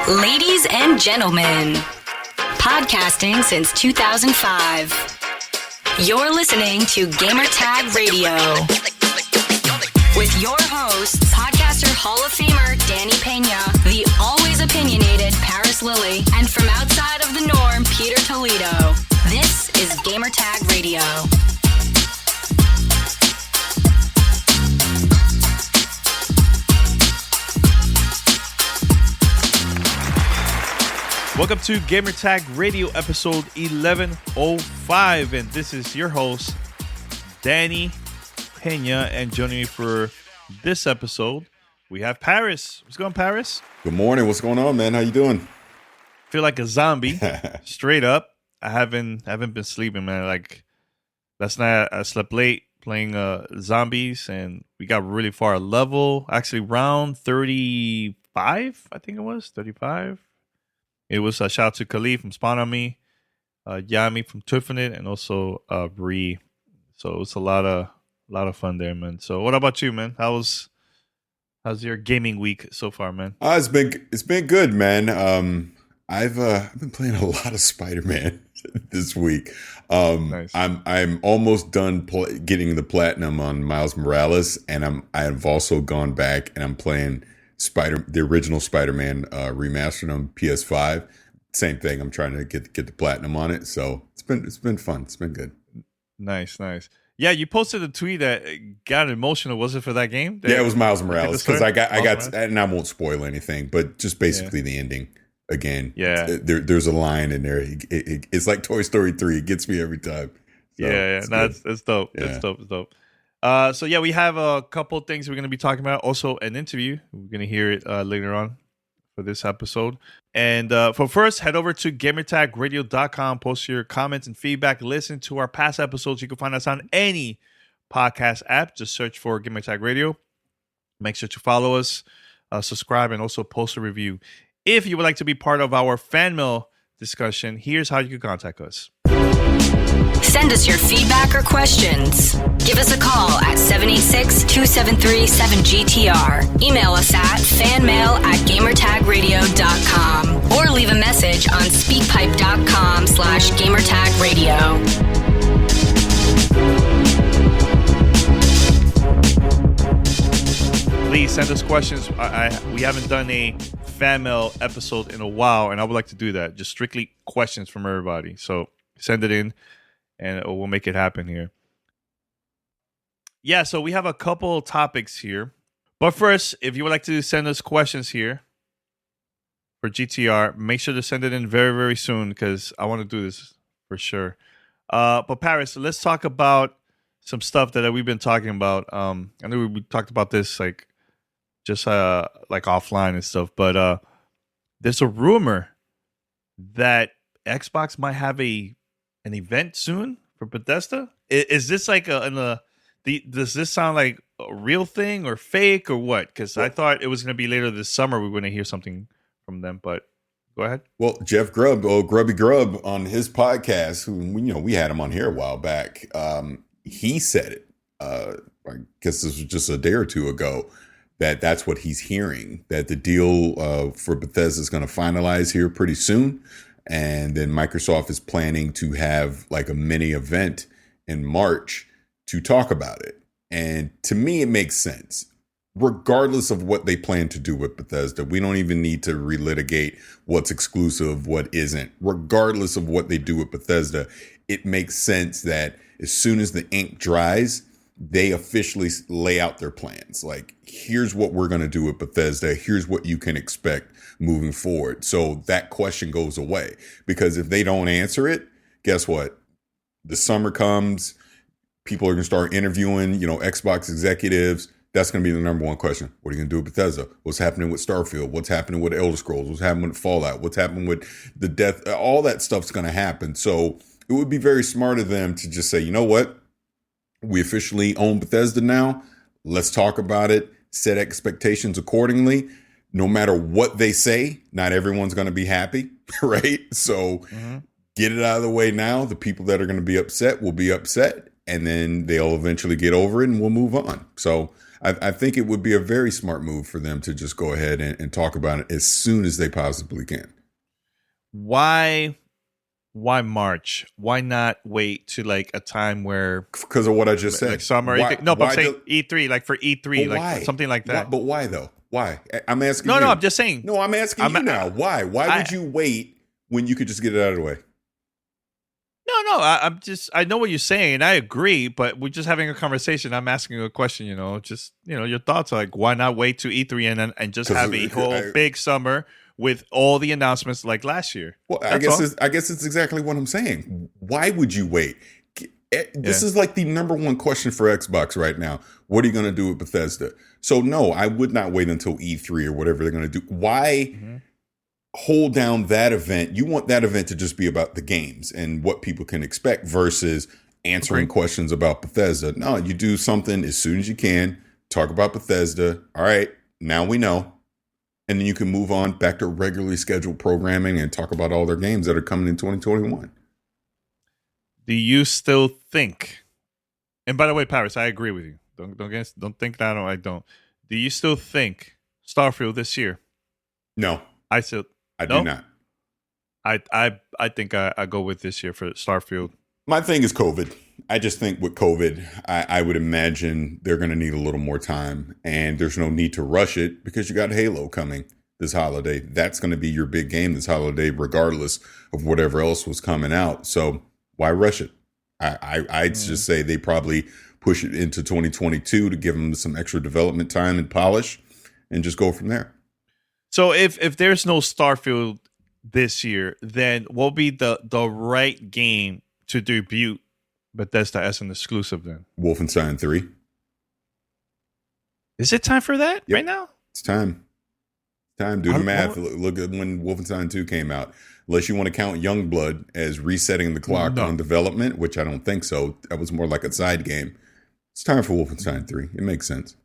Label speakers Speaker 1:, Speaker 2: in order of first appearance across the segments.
Speaker 1: Ladies and gentlemen, podcasting since 2005. You're listening to Gamertag Radio. With your hosts, podcaster Hall of Famer Danny Pena, the always opinionated Parris Lilly, and from outside of the norm, Peter Toledo. This is Gamertag Radio.
Speaker 2: Welcome to Gamertag Radio episode 1105, and this is your host, Danny Pena, and joining me for this episode, we have Parris. What's going on, Parris?
Speaker 3: Good morning. What's going on, man? How you doing?
Speaker 2: Feel like a zombie, straight up. I haven't been sleeping, man. Like last night, I slept late playing zombies, and we got really far level. Actually, round 35, I think it was 35. It was a shout out to Khalid from Spawn on Me, Yami from Twiffin' and also Bree. So it was a lot of fun there, man. So what about you, man? How's your gaming week so far, man?
Speaker 3: It's been good, man. I've been playing a lot of Spider-Man this week.
Speaker 2: Nice.
Speaker 3: I'm almost done getting the platinum on Miles Morales, and I've also gone back and I'm playing the original Spider-Man remastered on PS5. Same thing. I'm trying to get the platinum on it. So it's been fun. It's been good.
Speaker 2: Nice. Yeah, you posted a tweet that got emotional. Was it for that game?
Speaker 3: Yeah, it was Miles Morales because I got, and I won't spoil anything, but just basically the ending again.
Speaker 2: Yeah,
Speaker 3: there's a line in there. It's like Toy Story 3. It gets me every time. So,
Speaker 2: it's dope. Yeah. It's dope. So yeah, we have a couple of things we're going to be talking about. Also, an interview. We're going to hear it later on for this episode. And for first, head over to gamertagradio.com. Post your comments and feedback. Listen to our past episodes. You can find us on any podcast app. Just search for Gamertag Radio. Make sure to follow us, subscribe, and also post a review. If you would like to be part of our fan mail discussion, here's how you can contact us.
Speaker 1: Send us your feedback or questions. Give us a call at 786-273-7GTR. Email us at fanmail@gamertagradio.com or leave a message on speakpipe.com/gamertagradio.
Speaker 2: Please send us questions. We haven't done a fan mail episode in a while, and I would like to do that. Just strictly questions from everybody. So send it in, and we'll make it happen here. Yeah, so we have a couple topics here. But first, if you would like to send us questions here for GTR, make sure to send it in very, very soon because I want to do this for sure. But Parris, let's talk about some stuff that we've been talking about. I know we talked about this like offline and stuff, but there's a rumor that Xbox might have an event soon for Bethesda. Is this like does this sound like a real thing or fake or what? Because I thought it was going to be later this summer. We were going to hear something from them, but go ahead.
Speaker 3: Well, Jeff Grubb, Grubby Grubb, on his podcast, who we had him on here a while back. He said it. I guess this was just a day or two ago. That's what he's hearing. That the deal for Bethesda is going to finalize here pretty soon. And then Microsoft is planning to have like a mini event in March to talk about it. And to me, it makes sense. Regardless of what they plan to do with Bethesda, we don't even need to relitigate what's exclusive, what isn't. Regardless of what they do with Bethesda, it makes sense that as soon as the ink dries, they officially lay out their plans. Like, here's what we're going to do with Bethesda. Here's what you can expect moving forward. So that question goes away, because if they don't answer it, guess what? The summer comes, people are going to start interviewing, Xbox executives. That's going to be the number one question. What are you going to do with Bethesda? What's happening with Starfield? What's happening with Elder Scrolls? What's happening with Fallout? What's happening with the death? All that stuff's going to happen. So it would be very smart of them to just say, you know what? We officially own Bethesda now. Let's talk about it. Set expectations accordingly. No matter what they say, not everyone's going to be happy, right? So get it out of the way now. The people that are going to be upset will be upset, and then they'll eventually get over it and we'll move on. So I think it would be a very smart move for them to just go ahead and talk about it as soon as they possibly can.
Speaker 2: Why March? Why not wait to like a time where,
Speaker 3: because of what I just said,
Speaker 2: like summer?
Speaker 3: Why,
Speaker 2: but I'm saying E3, like for E3, like
Speaker 3: why?
Speaker 2: something like that.
Speaker 3: But why though? Why? I'm asking.
Speaker 2: No,
Speaker 3: you.
Speaker 2: I'm just saying.
Speaker 3: No, I'm asking you now. Why? Why would you wait when you could just get it out of the way?
Speaker 2: No, I know what you're saying, and I agree, but we're just having a conversation. I'm asking you a question, just, your thoughts are like, why not wait to E3 and just have a whole big summer with all the announcements like last year?
Speaker 3: Well, I guess it's exactly what I'm saying. Why would you wait? This is like the number one question for Xbox right now. What are you going to do with Bethesda? So no, I would not wait until E3 or whatever they're going to do. Why hold down that event? You want that event to just be about the games and what people can expect versus answering questions about Bethesda. No, you do something as soon as you can. Talk about Bethesda. All right, now we know. And then you can move on back to regularly scheduled programming and talk about all their games that are coming in 2021.
Speaker 2: Do you still think? And by the way, Parris, I agree with you. Don't think that I don't. Do you still think Starfield this year?
Speaker 3: No,
Speaker 2: I
Speaker 3: do not.
Speaker 2: I think I go with this year for Starfield.
Speaker 3: My thing is COVID. I just think with COVID, I would imagine they're going to need a little more time, and there's no need to rush it because you got Halo coming this holiday. That's going to be your big game this holiday, regardless of whatever else was coming out. So why rush it? I'd just say they probably push it into 2022 to give them some extra development time and polish, and just go from there.
Speaker 2: So if there's no Starfield this year, then what will be the right game to debut Bethesda as an exclusive then?
Speaker 3: Wolfenstein 3.
Speaker 2: Is it time for that right now?
Speaker 3: It's time. Do the math. Look at when Wolfenstein 2 came out. Unless you want to count Youngblood as resetting the clock on development, which I don't think so. That was more like a side game. It's time for Wolfenstein 3. It makes sense.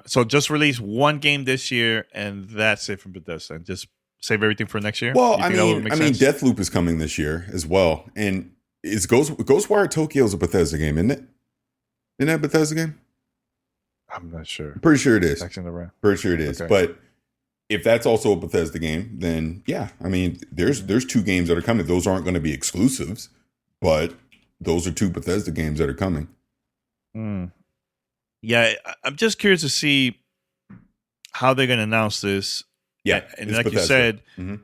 Speaker 2: So just release one game this year, and that's it for Bethesda. And just save everything for next year?
Speaker 3: Well, I mean, Deathloop is coming this year as well. And it's Ghostwire Tokyo is a Bethesda game, isn't it? Isn't that a Bethesda game?
Speaker 2: I'm not sure.
Speaker 3: Pretty sure it is. Pretty sure it is.
Speaker 2: Okay.
Speaker 3: But if that's also a Bethesda game, then yeah, I mean, there's 2 games that are coming. Those aren't going to be exclusives, but those are 2 Bethesda games that are coming.
Speaker 2: Yeah, I'm just curious to see how they're going to announce this.
Speaker 3: Yeah,
Speaker 2: and like Bethesda. You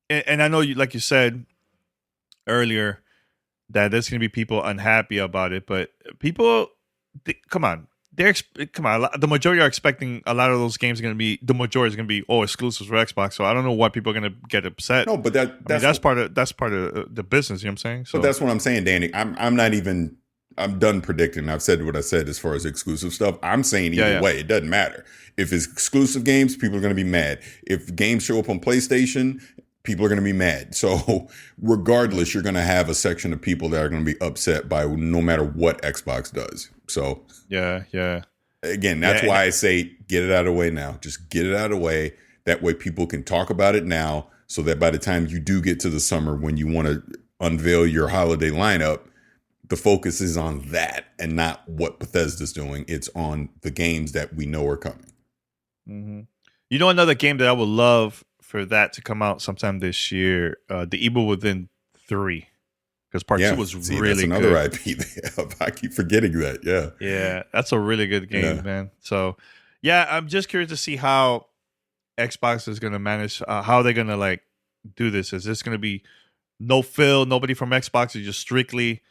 Speaker 2: said, and I know like you said earlier that there's going to be people unhappy about it, but people, come on. The majority are expecting a lot of those games are going to be, exclusives for Xbox. So I don't know why people are going to get upset.
Speaker 3: No, but
Speaker 2: that's part of the business. You know what I'm saying? So
Speaker 3: but that's what I'm saying, Danny. I'm done predicting. I've said what I said as far as exclusive stuff. I'm saying either way, it doesn't matter. If it's exclusive games, people are going to be mad. If games show up on PlayStation, people are going to be mad. So regardless, you're going to have a section of people that are going to be upset by no matter what Xbox does. So
Speaker 2: yeah.
Speaker 3: Again, that's why I say get it out of the way now. Just get it out of the way. That way people can talk about it now, so that by the time you do get to the summer when you want to unveil your holiday lineup, the focus is on that and not what Bethesda's doing. It's on the games that we know are coming.
Speaker 2: Mm-hmm. You know, another game that I would love for that to come out sometime this year, The Evil Within 3. Because part 2 was really
Speaker 3: that's another good. IP they have. I keep forgetting that.
Speaker 2: Yeah, that's a really good game, man. So, yeah, I'm just curious to see how Xbox is going to manage, how they're going to like do this. Is this going to be no Phil, nobody from Xbox, is just strictly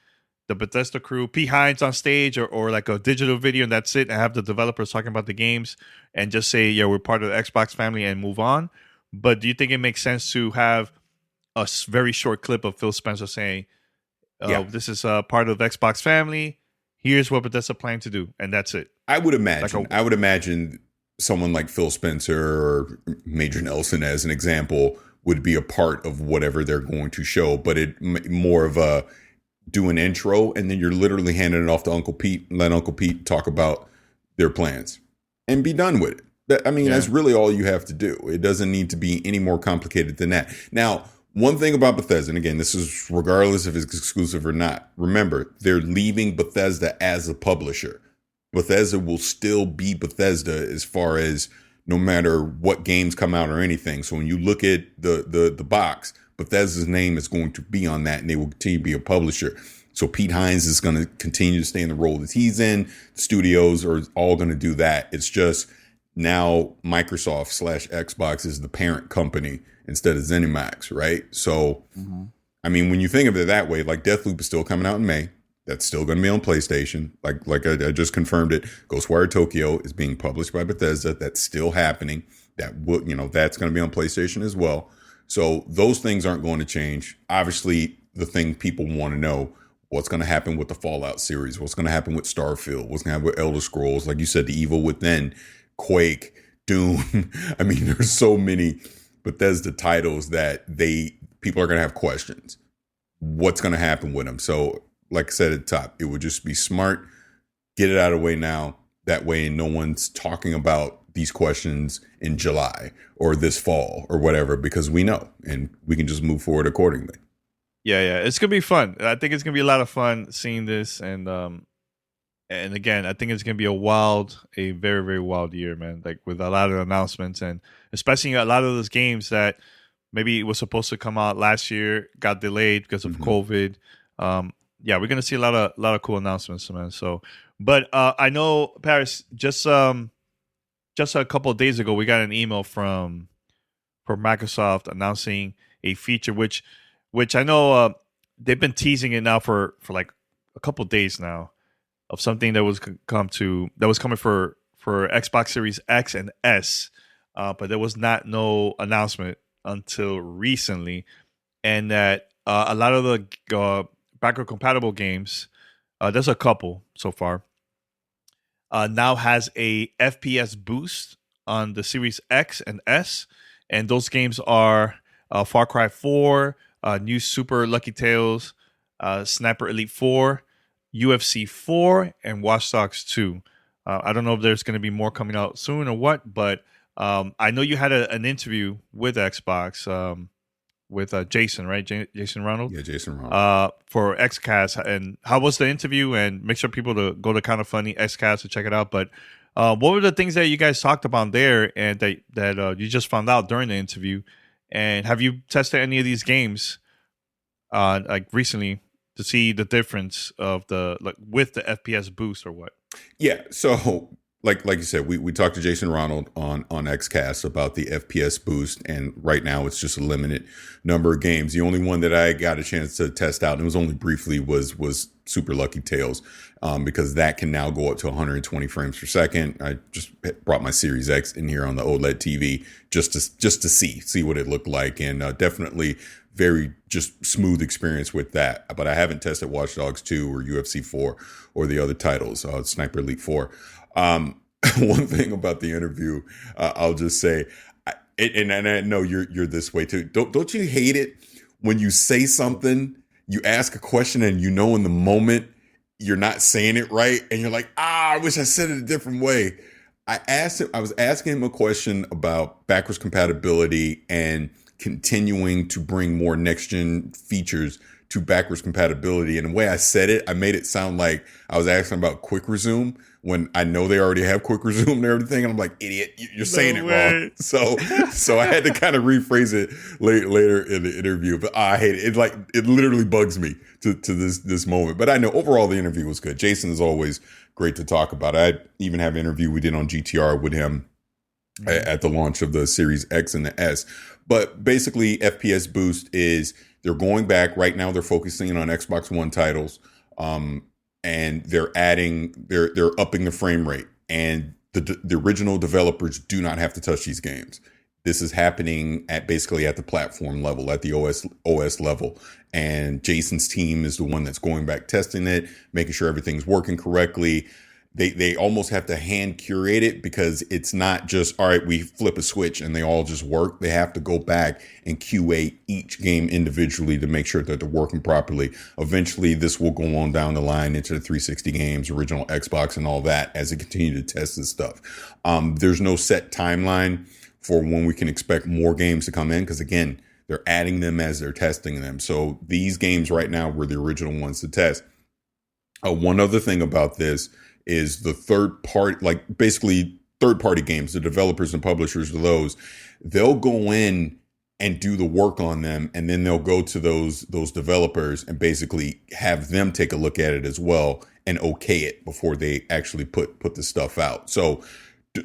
Speaker 2: the Bethesda crew, P. Hines on stage, or like a digital video, and that's it, and have the developers talking about the games and just say, yeah, we're part of the Xbox family and move on? But do you think it makes sense to have a very short clip of Phil Spencer saying, this is a part of the Xbox family, here's what Bethesda planned to do, and that's it?
Speaker 3: I would imagine someone like Phil Spencer or Major Nelson, as an example, would be a part of whatever they're going to show, but it more of a do an intro, and then you're literally handing it off to Uncle Pete and let Uncle Pete talk about their plans and be done with it. That's really all you have to do. It doesn't need to be any more complicated than that. Now, one thing about Bethesda, and again, this is regardless if it's exclusive or not, remember, they're leaving Bethesda as a publisher. Bethesda will still be Bethesda as far as no matter what games come out or anything. So when you look at the box, Bethesda's name is going to be on that, and they will continue to be a publisher. So Pete Hines is going to continue to stay in the role that he's in. Studios are all going to do that. It's just now Microsoft/Xbox is the parent company instead of ZeniMax, right? So, I mean, when you think of it that way, like Deathloop is still coming out in May. That's still going to be on PlayStation. Like I just confirmed it. Ghostwire Tokyo is being published by Bethesda. That's still happening. That will, that's going to be on PlayStation as well. So those things aren't going to change. Obviously, the thing people want to know, what's going to happen with the Fallout series? What's going to happen with Starfield? What's going to happen with Elder Scrolls? Like you said, The Evil Within, Quake, Doom. I mean, there's so many Bethesda titles that people are going to have questions. What's going to happen with them? So, like I said at the top, it would just be smart. Get it out of the way now. That way, no one's talking about these questions in July or this fall or whatever, because we know and we can just move forward accordingly.
Speaker 2: Yeah, it's gonna be fun. I think it's gonna be a lot of fun seeing this, and again, I think it's gonna be a very, very wild year, man. Like with a lot of announcements, and especially a lot of those games that maybe was supposed to come out last year got delayed because of COVID. Yeah, we're gonna see a lot of cool announcements, man. So, but I know Parris, just a couple of days ago, we got an email from Microsoft announcing a feature which I know they've been teasing it now for like a couple of days now, of something that was coming for Xbox Series X and S, but there was no announcement until recently, and that a lot of the backward compatible games, there's a couple so far, now has a FPS Boost on the Series X and S, and those games are Far Cry 4, New Super Lucky Tales, Sniper Elite 4, UFC 4, and Watch Dogs 2. I don't know if there's going to be more coming out soon or what, but I know you had an interview with Xbox with Jason, right? Jason Ronald?
Speaker 3: Yeah, Jason Ronald.
Speaker 2: For XCast. And how was the interview? And make sure people to go to Kind of Funny XCast to check it out. But what were the things that you guys talked about there and that you just found out during the interview? And have you tested any of these games like recently to see the difference of with the FPS Boost or what?
Speaker 3: Yeah, so like you said, we talked to Jason Ronald on XCast about the FPS Boost, and right now it's just a limited number of games. The only one that I got a chance to test out, and it was only briefly, was Super Lucky Tales, because that can now go up to 120 frames per second. I just brought my Series X in here on the OLED TV just to see what it looked like, and definitely very just smooth experience with that. But I haven't tested Watch Dogs 2 or UFC 4 or the other titles, Sniper Elite 4. One thing about the interview, I'll just say, and I know you're this way too. Don't you hate it when you say something, you ask a question, and in the moment you're not saying it right, and you're like, I wish I said it a different way. I was asking him a question about backwards compatibility and continuing to bring more next gen features to backwards compatibility. And the way I said it, I made it sound like I was asking about quick resume when I know they already have quick resume and everything. And I'm like, idiot, you're saying it wrong. So I had to kind of rephrase it later in the interview. But I hate it. It literally bugs me to this moment. But I know overall the interview was good. Jason is always great to talk about. I even have an interview we did on GTR with him at the launch of the Series X and the S. But basically, FPS Boost is they're going back right now. They're focusing on Xbox One titles, and they're upping the frame rate. And the original developers do not have to touch these games. This is happening at the platform level, at the OS level. And Jason's team is the one that's going back testing it, making sure everything's working correctly. They almost have to hand curate it, because it's not just, all right, we flip a switch and they all just work. They have to go back and QA each game individually to make sure that they're working properly. Eventually, this will go on down the line into the 360 games, original Xbox and all that, as they continue to test this stuff. There's no set timeline for when we can expect more games to come in, because again, they're adding them as they're testing them. So these games right now were the original ones to test. One other thing about this is the third party, like basically third party games, the developers and publishers of those, they'll go in and do the work on them, and then they'll go to those developers and basically have them take a look at it as well and okay it before they actually put the stuff out. So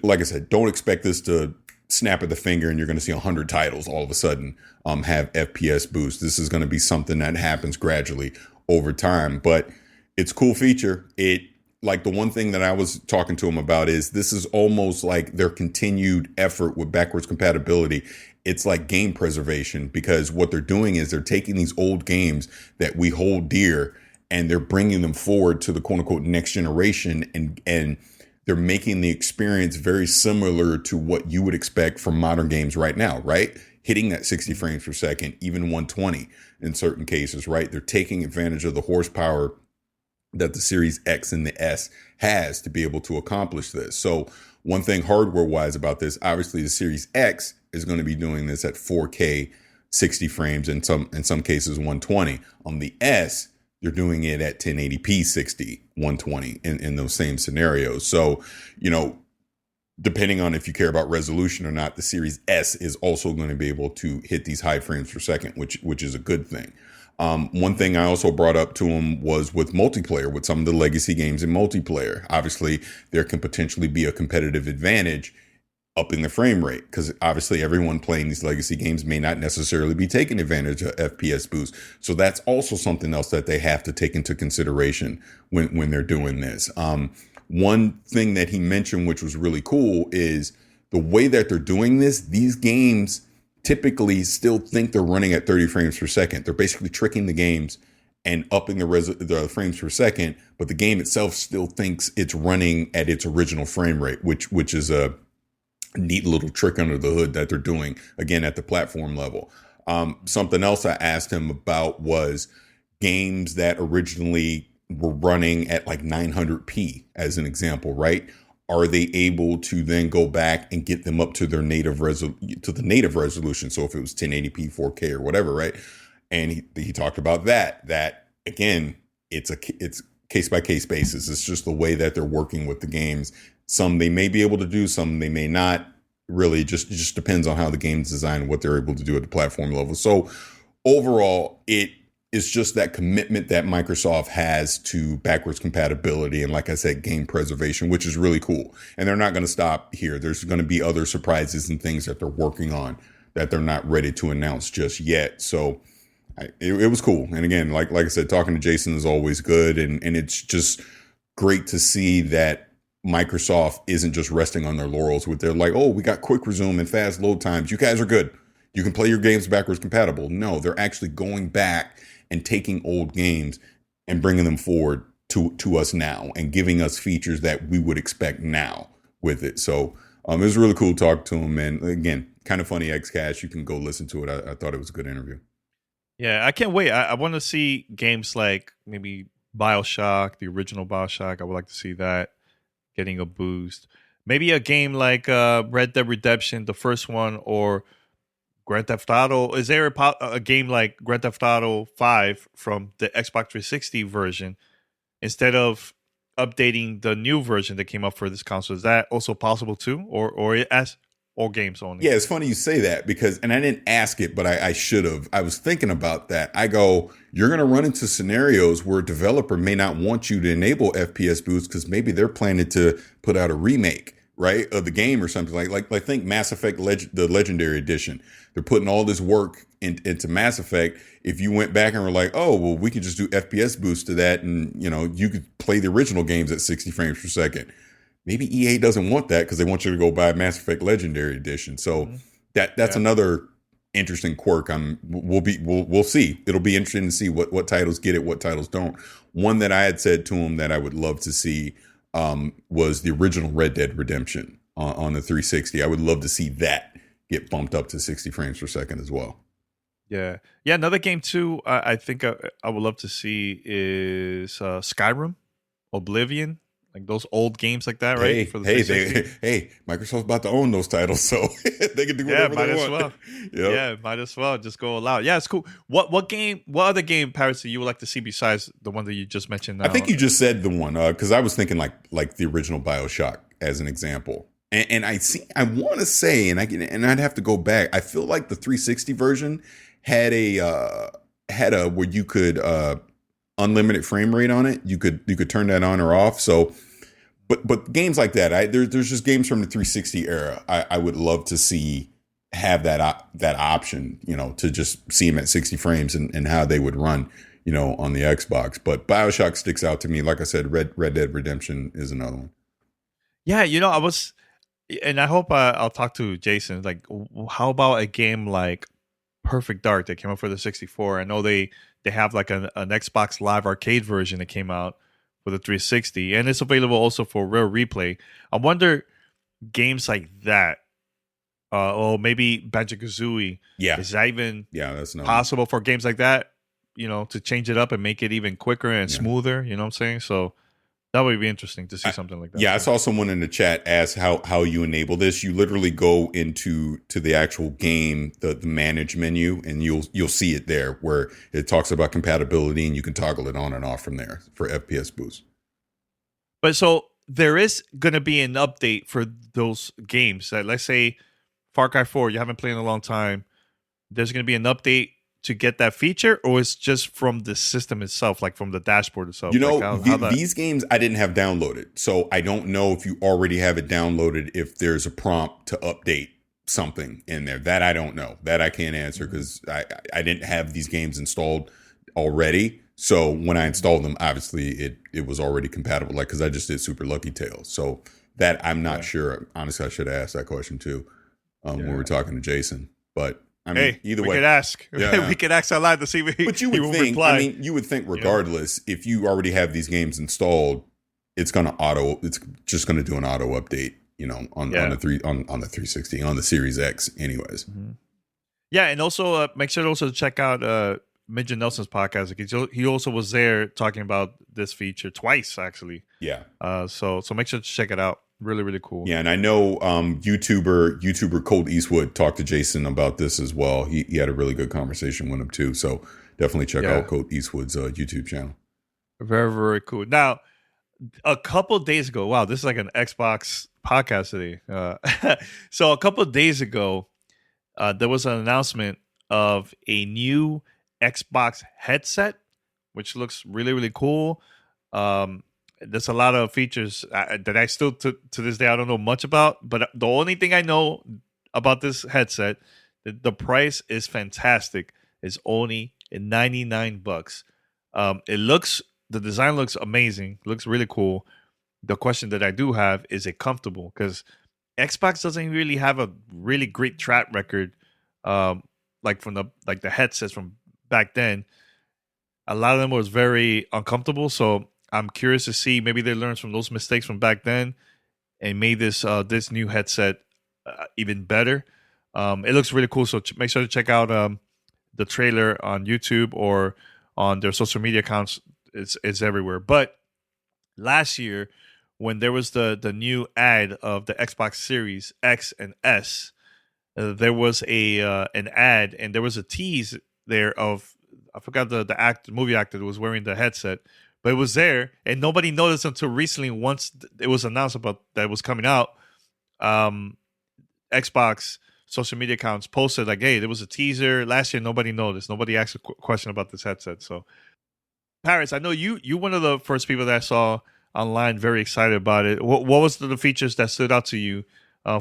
Speaker 3: like I said, don't expect this to snap of the finger and you're going to see 100 titles all of a sudden have FPS Boost. This is going to be something that happens gradually over time, but it's a cool feature. Like the one thing that I was talking to him about is this is almost like their continued effort with backwards compatibility. It's like game preservation, because what they're doing is they're taking these old games that we hold dear and they're bringing them forward to the quote unquote next generation, and they're making the experience very similar to what you would expect from modern games right now, right? Hitting that 60 frames per second, even 120 in certain cases, right? They're taking advantage of the horsepower that the Series X and the S has to be able to accomplish this. So one thing hardware wise about this, obviously the Series X is going to be doing this at 4K 60 frames, in some cases 120. On the S, you're doing it at 1080p 60, 120 in those same scenarios. So, depending on if you care about resolution or not, the Series S is also going to be able to hit these high frames per second, which is a good thing. One thing I also brought up to him was with multiplayer, with some of the legacy games in multiplayer. Obviously, there can potentially be a competitive advantage upping the frame rate, because obviously everyone playing these legacy games may not necessarily be taking advantage of FPS Boost. So that's also something else that they have to take into consideration when they're doing this. One thing that he mentioned, which was really cool, is the way that they're doing this. These games typically still think they're running at 30 frames per second. They're basically tricking the games and upping the frames per second, but the game itself still thinks it's running at its original frame rate, which is a neat little trick under the hood that they're doing, again, at the platform level. Something else I asked him about was games that originally were running at like 900p, as an example, right? Are they able to then go back and get them up to their native resolution? So if it was 1080p, 4K, or whatever, right? And he talked about that again, it's case by case basis. It's just the way that they're working with the games. Some they may be able to do, some they may not. Really, just depends on how the game's designed, what they're able to do at the platform level. So overall, it is just that commitment that Microsoft has to backwards compatibility and, like I said, game preservation, which is really cool. And they're not going to stop here. There's going to be other surprises and things that they're working on that they're not ready to announce just yet. So it was cool. And again, like I said, talking to Jason is always good. And it's just great to see that Microsoft isn't just resting on their laurels with their like, oh, we got quick resume and fast load times. You guys are good. You can play your games backwards compatible. No, they're actually going back and taking old games and bringing them forward to us now and giving us features that we would expect now with it. So it was really cool to talk to him. And again, kind of funny, XCash. You can go listen to it. I thought it was a good interview.
Speaker 2: Yeah, I can't wait. I want to see games like maybe BioShock, the original BioShock. I would like to see that getting a boost. Maybe a game like Red Dead Redemption, the first one, or Grand Theft Auto. Is there a game like Grand Theft Auto 5 from the Xbox 360 version, instead of updating the new version that came up for this console? Is that also possible too, or as all games only?
Speaker 3: Yeah, it's funny you say that, because, and I didn't ask it, but I should have. I was thinking about that. I go, you're going to run into scenarios where a developer may not want you to enable FPS Boost because maybe they're planning to put out a remake, right, of the game or something like think Mass Effect the Legendary Edition. They're putting all this work into Mass Effect. If you went back and were like, oh, well, we can just do FPS Boost to that, and you could play the original games at 60 frames per second. Maybe EA doesn't want that because they want you to go buy Mass Effect Legendary Edition. So that's another interesting quirk. We'll see. It'll be interesting to see what titles get it, what titles don't. One that I had said to him that I would love to see was the original Red Dead Redemption on the 360. I would love to see that get bumped up to 60 frames per second as well.
Speaker 2: Yeah. Another game too, I think I would love to see is Skyrim, Oblivion. like those old games like that, right? For the 360.
Speaker 3: Microsoft's about to own those titles, so they can do whatever they want.
Speaker 2: Well.
Speaker 3: Yep.
Speaker 2: Yeah, might as well just go all out. Yeah, it's cool. What other game, Parris, that you would like to see besides the one that you just mentioned?
Speaker 3: I think you just said the one because I was thinking like the original BioShock as an example. And I want to say, and I'd have to go back. I feel like the 360 version had a where you could unlimited frame rate on it. You could turn that on or off. So, but games like that, there's just games from the 360 era. I would love to see have that option, to just see them at 60 frames and how they would run, on the Xbox. But BioShock sticks out to me. Like I said, Red Dead Redemption is another one.
Speaker 2: Yeah, I was. And I hope I'll talk to Jason. Like, how about a game like Perfect Dark that came out for the 64? I know they have like an Xbox Live Arcade version that came out for the 360, and it's available also for Rare Replay. I wonder games like that, or maybe Banjo-Kazooie.
Speaker 3: Yeah,
Speaker 2: is that even
Speaker 3: that's
Speaker 2: possible for games like that? To change it up and make it even quicker and smoother. You know what I'm saying? So. That would be interesting to see something like that.
Speaker 3: Yeah, I saw someone in the chat ask how you enable this. You literally go to the actual game, the manage menu, and you'll see it there where it talks about compatibility, and you can toggle it on and off from there for FPS Boost.
Speaker 2: But so there is going to be an update for those games. That, let's say Far Cry 4, you haven't played in a long time. There's going to be an update to get that feature, or it's just from the system itself, like from the dashboard itself?
Speaker 3: These games I didn't have downloaded, so I don't know if you already have it downloaded, if there's a prompt to update something in there. That I don't know. That I can't answer because I didn't have these games installed already. So when I installed them, obviously it was already compatible, like, because I just did Super Lucky Tales. So that I'm not sure. Honestly, I should have asked that question too when we were talking to Jason. But I mean, either way,
Speaker 2: we could ask.
Speaker 3: Yeah.
Speaker 2: We could ask online to see if
Speaker 3: but you would think.
Speaker 2: reply.
Speaker 3: I mean, you would think regardless, if you already have these games installed, it's just gonna do an auto update. On the 360, on the Series X, anyways.
Speaker 2: Mm-hmm. Yeah, and also make sure to also check out Midget Nelson's podcast. He also was there talking about this feature twice, actually.
Speaker 3: Yeah.
Speaker 2: So make sure to check it out. Really, really cool.
Speaker 3: Yeah, and I know YouTuber Colt Eastwood talked to Jason about this as well. He had a really good conversation with him too. So definitely check out Colt Eastwood's YouTube channel.
Speaker 2: Very, very cool. Now, a couple of days ago, wow, this is like an Xbox podcast today. So a couple of days ago, there was an announcement of a new Xbox headset, which looks really, really cool. There's a lot of features that I still, to this day, I don't know much about. But the only thing I know about this headset, the price is fantastic. It's only $99. The design looks amazing. Looks really cool. The question that I do have, is it comfortable? Because Xbox doesn't really have a really great track record, like the headsets from back then. A lot of them was very uncomfortable. So I'm curious to see, maybe they learned from those mistakes from back then and made this new headset even better. It looks really cool. So make sure to check out the trailer on YouTube or on their social media accounts. It's everywhere. But last year, when there was the new ad of the Xbox Series X and S, there was an ad, and there was a tease there of, I forgot the movie actor that was wearing the headset. But it was there, and nobody noticed until recently. Once it was announced about that it was coming out, Xbox social media accounts posted like, "Hey, there was a teaser last year. Nobody noticed. Nobody asked a question about this headset." So, Parris, I know you one of the first people that I saw online very excited about it. What was the features that stood out to you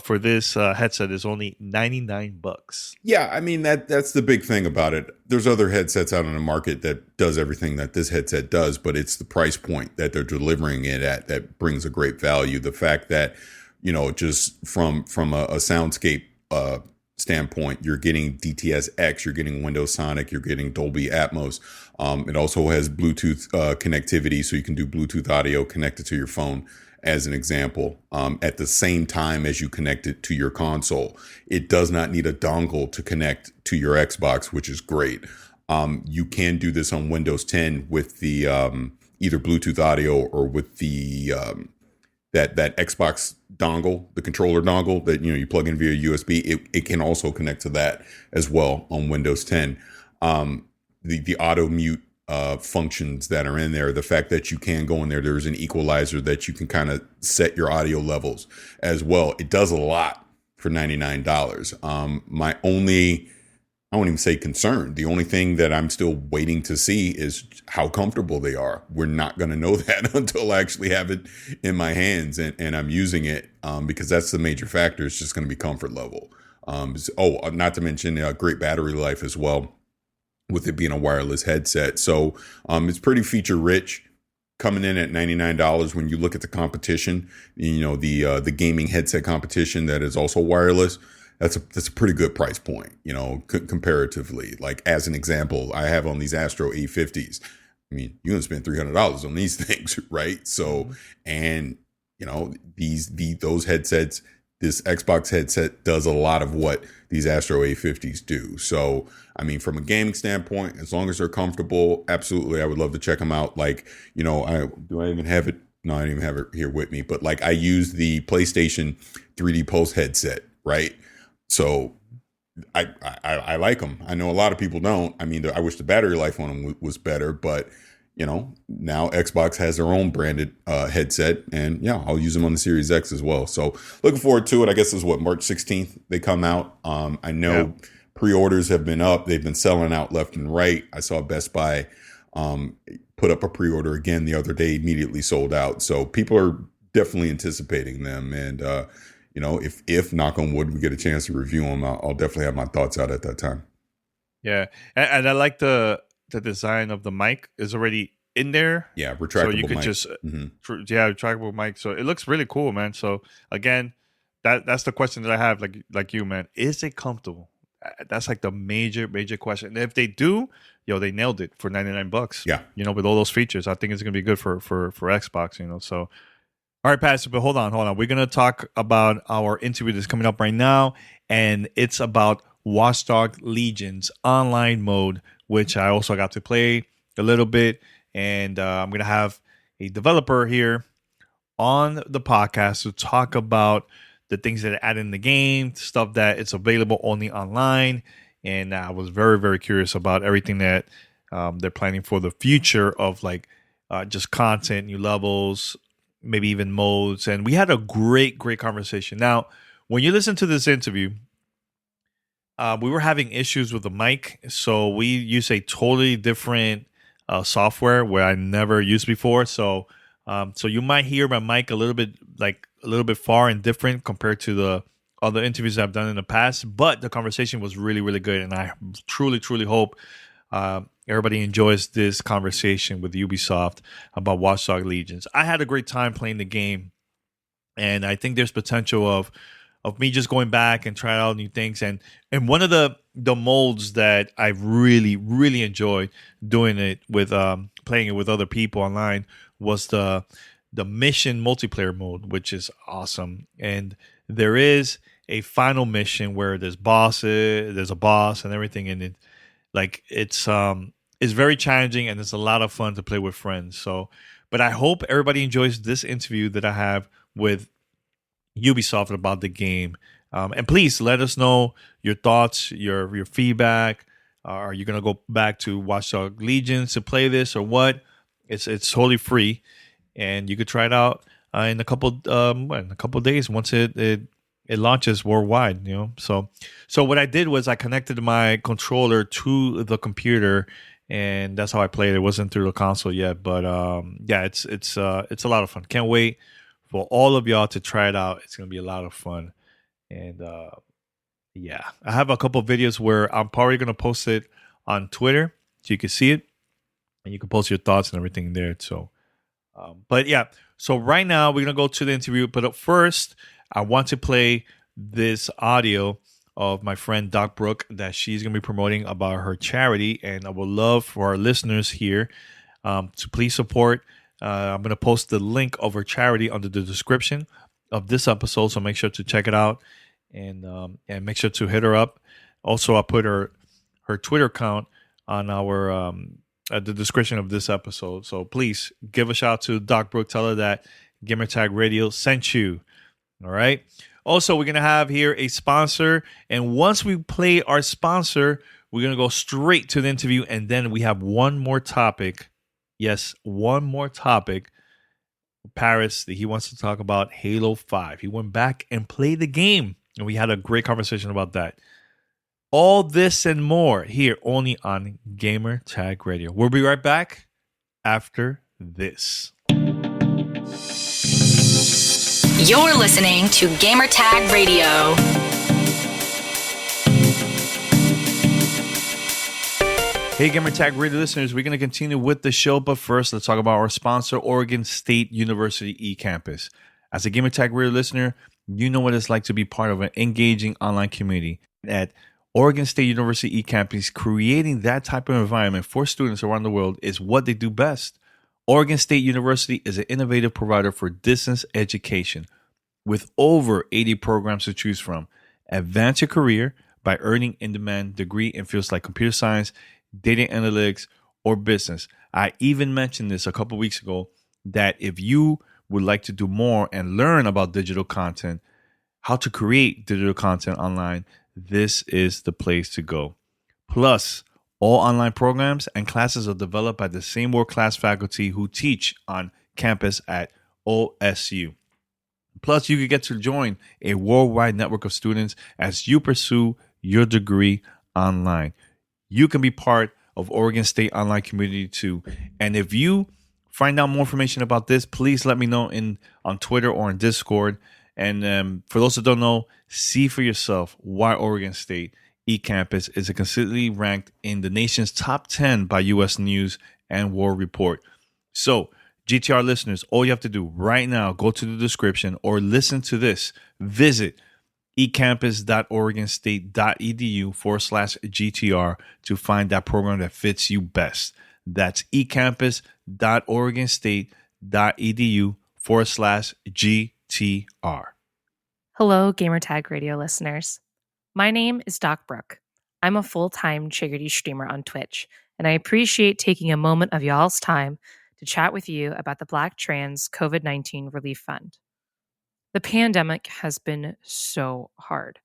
Speaker 2: for this headset? Is only $99.
Speaker 3: Yeah, I mean that's the big thing about it. There's other headsets out on the market that does everything that this headset does, but it's the price point that they're delivering it at that brings a great value. The fact that just from a soundscape standpoint, you're getting DTS-X, you're getting Windows Sonic, you're getting Dolby Atmos. It also has Bluetooth connectivity, so you can do Bluetooth audio connected to your phone. As an example, at the same time as you connect it to your console. It does not need a dongle to connect to your Xbox, which is great. You can do this on Windows 10 with the either Bluetooth audio or with the that Xbox dongle, the controller dongle that you plug in via USB. It can also connect to that as well on Windows 10. The auto mute functions that are in there, the fact that you can go in there's an equalizer that you can kind of set your audio levels as well. It does a lot for $99. My only, I won't even say concern, the only thing that I'm still waiting to see is how comfortable they are. We're not going to know that until I actually have it in my hands and I'm using it, because that's the major factor. It's just going to be comfort level. Not to mention great battery life as well, with it being a wireless headset. So it's pretty feature rich, coming in at $99. When you look at the competition, the gaming headset competition that is also wireless, that's a pretty good price point, comparatively. Like, as an example, I have on these Astro A50s. I mean, you're gonna spend $300 on these things, right? So, and those headsets, this Xbox headset does a lot of what these Astro A50s do. So, I mean, from a gaming standpoint, as long as they're comfortable, absolutely, I would love to check them out. Like, do I even have it? No, I don't even have it here with me. But like, I use the PlayStation 3D Pulse headset, right? So I like them. I know a lot of people don't. I mean, I wish the battery life on them was better, but now Xbox has their own branded headset, and yeah, I'll use them on the Series X as well. So looking forward to it. I guess it's March 16th they come out. I know pre-orders have been up. They've been selling out left and right. I saw Best Buy put up a pre-order again the other day, immediately sold out. So people are definitely anticipating them. And, if knock on wood, we get a chance to review them, I'll definitely have my thoughts out at that time.
Speaker 2: Yeah. And I like the design of the mic is already in there.
Speaker 3: Yeah, retractable
Speaker 2: so you could
Speaker 3: mic.
Speaker 2: just retractable mic. So it looks really cool, man. So again, that's the question that I have, like you, man. Is it comfortable? That's like the major question. And if they do, they nailed it for $99.
Speaker 3: Yeah,
Speaker 2: with all those features, I think it's gonna be good for Xbox. So. All right, Pastor, but hold on. We're going to talk about our interview that's coming up right now, and it's about Watchdog Legion's online mode, which I also got to play a little bit, and I'm going to have a developer here on the podcast to talk about the things that are added in the game, stuff that it's available only online, and I was very, very curious about everything that they're planning for the future of just content, new levels, maybe even modes. And we had a great conversation. Now, when you listen to this interview, we were having issues with the mic. So we use a totally different software where I never used before. So you might hear my mic a little bit far and different compared to the other interviews I've done in the past. But the conversation was really, really good. And I truly, truly hope everybody enjoys this conversation with Ubisoft about Watchdog Legions. I had a great time playing the game, and I think there's potential of me just going back and trying out new things. And one of the molds that I really, really enjoyed doing it with, playing it with other people online, was the mission multiplayer mode, which is awesome. And there is a final mission where there's a boss and everything, and it's very challenging, and it's a lot of fun to play with friends. So, but I hope everybody enjoys this interview that I have with Ubisoft about the game. And please let us know your thoughts, your feedback. Are you gonna go back to Watchdog Legions to play this, or what? It's totally free, and you could try it out in a couple of days once it launches worldwide. So what I did was I connected my controller to the computer, and that's how I played. It wasn't through the console yet, but it's a lot of fun. Can't wait for all of y'all to try it out. It's gonna be a lot of fun, and I have a couple of videos where I'm probably gonna post it on Twitter so you can see it, and you can post your thoughts and everything there. So, so right now we're gonna go to the interview, but up first, I want to play this audio of my friend Doc Brooke that she's going to be promoting about her charity, and I would love for our listeners here to please support. I'm going to post the link of her charity under the description of this episode, so make sure to check it out and make sure to hit her up. Also, I'll put her Twitter account on our the description of this episode. So please give a shout out to Doc Brooke. Tell her that Gamertag Radio sent you. All right. Also, we're going to have here a sponsor. And once we play our sponsor, we're going to go straight to the interview. And then we have one more topic. Yes, one more topic. Parris, that he wants to talk about Halo 5. He went back and played the game. And we had a great conversation about that. All this and more here only on Gamer Tag Radio. We'll be right back after this.
Speaker 1: You're listening to Gamer Tag Radio.
Speaker 2: Hey, Gamer Tag Radio listeners, we're going to continue with the show, but first, let's talk about our sponsor, Oregon State University Ecampus. As a Gamer Tag Radio listener, you know what it's like to be part of an engaging online community. At Oregon State University Ecampus, creating that type of environment for students around the world is what they do best. Oregon State University is an innovative provider for distance education with over 80 programs to choose from. Advance your career by earning in-demand degree in fields like computer science, data analytics, or business. I even mentioned this a couple weeks ago that if you would like to do more and learn about digital content, how to create digital content online, this is the place to go. Plus, all online programs and classes are developed by the same world-class faculty who teach on campus at OSU. Plus, you can get to join a worldwide network of students as you pursue your degree online. You can be part of Oregon State online community too. And if you find out more information about this, please let me know on Twitter or on Discord. And for those that don't know, see for yourself why Oregon State Ecampus is consistently ranked in the nation's top 10 by U.S. News and World Report. So, GTR listeners, all you have to do right now, go to the description or listen to this. Visit ecampus.oregonstate.edu/GTR to find that program that fits you best. That's ecampus.oregonstate.edu/GTR.
Speaker 4: Hello, Gamertag Radio listeners. My name is Doc Brooke. I'm a full-time charity streamer on Twitch, and I appreciate taking a moment of y'all's time to chat with you about the Black Trans COVID-19 Relief Fund. The pandemic has been so hard.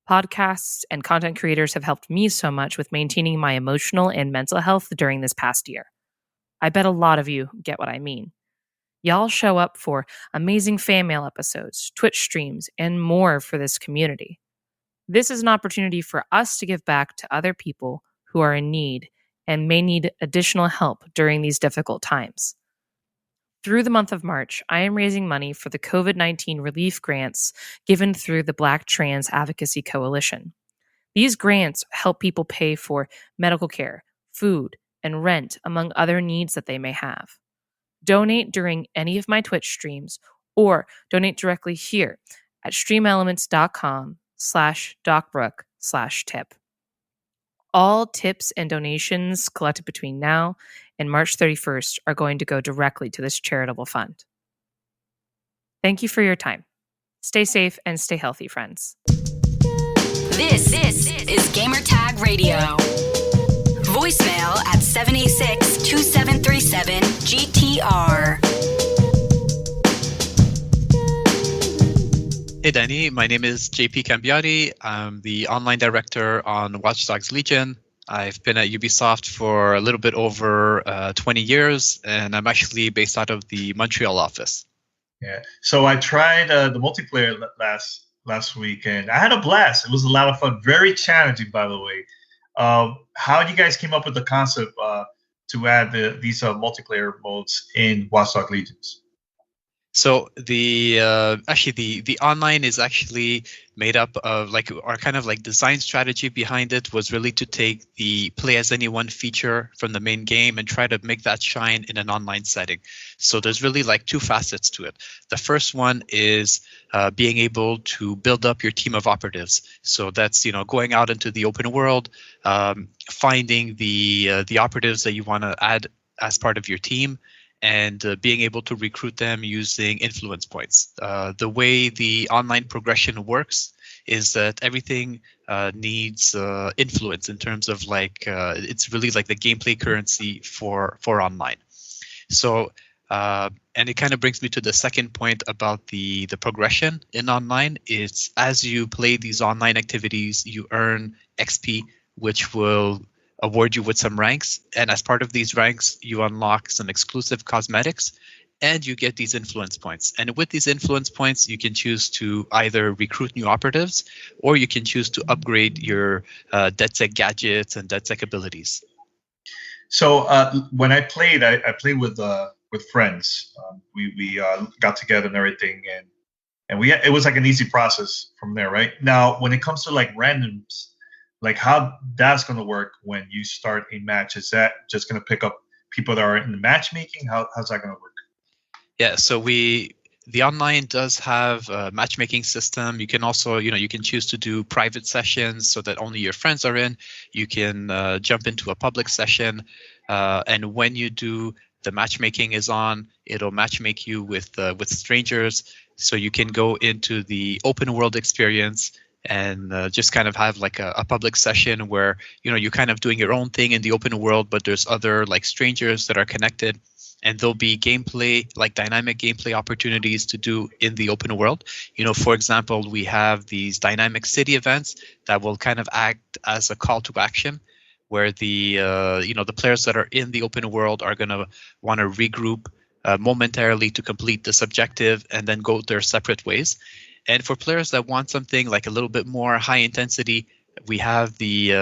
Speaker 4: Podcasts and content creators have helped me so much with maintaining my emotional and mental health during this past year. I bet a lot of you get what I mean. Y'all show up for amazing fan mail episodes, Twitch streams, and more for this community. This is an opportunity for us to give back to other people who are in need and may need additional help during these difficult times. Through the month of March, I am raising money for the COVID-19 relief grants given through the Black Trans Advocacy Coalition. These grants help people pay for medical care, food, and rent, among other needs that they may have. Donate during any of my Twitch streams or donate directly here at streamelements.com/docbrook/tip. All tips and donations collected between now and March 31st are going to go directly to this charitable fund. Thank you for your time. Stay safe and stay healthy, friends.
Speaker 1: This is Gamertag Radio. Voicemail at 786-2737-GTR.
Speaker 5: Hey Danny, my name is JP Cambiotti. I'm the online director on Watch Dogs Legion. I've been at Ubisoft for a little bit over 20 years, and I'm actually based out of the Montreal office.
Speaker 2: Yeah. So I tried the multiplayer last week, and I had a blast. It was a lot of fun. Very challenging, by the way. How you guys came up with the concept to add these multiplayer modes in Watch Dogs Legions?
Speaker 5: So the online is actually made up of our kind of design strategy behind it was really to take the play as anyone feature from the main game and try to make that shine in an online setting. So there's really two facets to it. The first one is being able to build up your team of operatives. So that's going out into the open world, finding the operatives that you want to add as part of your team, and being able to recruit them using influence points. The way the online progression works is that everything needs influence in terms of it's really the gameplay currency for online. So And it kind of brings me to the second point about the progression in online. It's as you play these online activities, you earn XP, which will award you with some ranks. And as part of these ranks, you unlock some exclusive cosmetics and you get these influence points. And with these influence points, you can choose to either recruit new operatives or you can choose to upgrade your DedSec gadgets and DedSec abilities.
Speaker 2: So when I played, I played with friends. We got together and everything, and it was like an easy process from there, right? Now, when it comes to like randoms, like how that's going to work when you start a match, is that just going to pick up people that are in the matchmaking? How's that going to work?
Speaker 5: Yeah, so the online does have a matchmaking system. You can also, you can choose to do private sessions so that only your friends are in. You can jump into a public session, and when you do, the matchmaking is on. It'll matchmake you with strangers, so you can go into the open world experience and just kind of have like a public session where you're kind of doing your own thing in the open world, but there's other like strangers that are connected. And there'll be gameplay, like dynamic gameplay opportunities to do in the open world. For example, we have these dynamic city events that will kind of act as a call to action, where the players that are in the open world are going to want to regroup momentarily to complete this objective and then go their separate ways. And for players that want something like a little bit more high intensity, we have the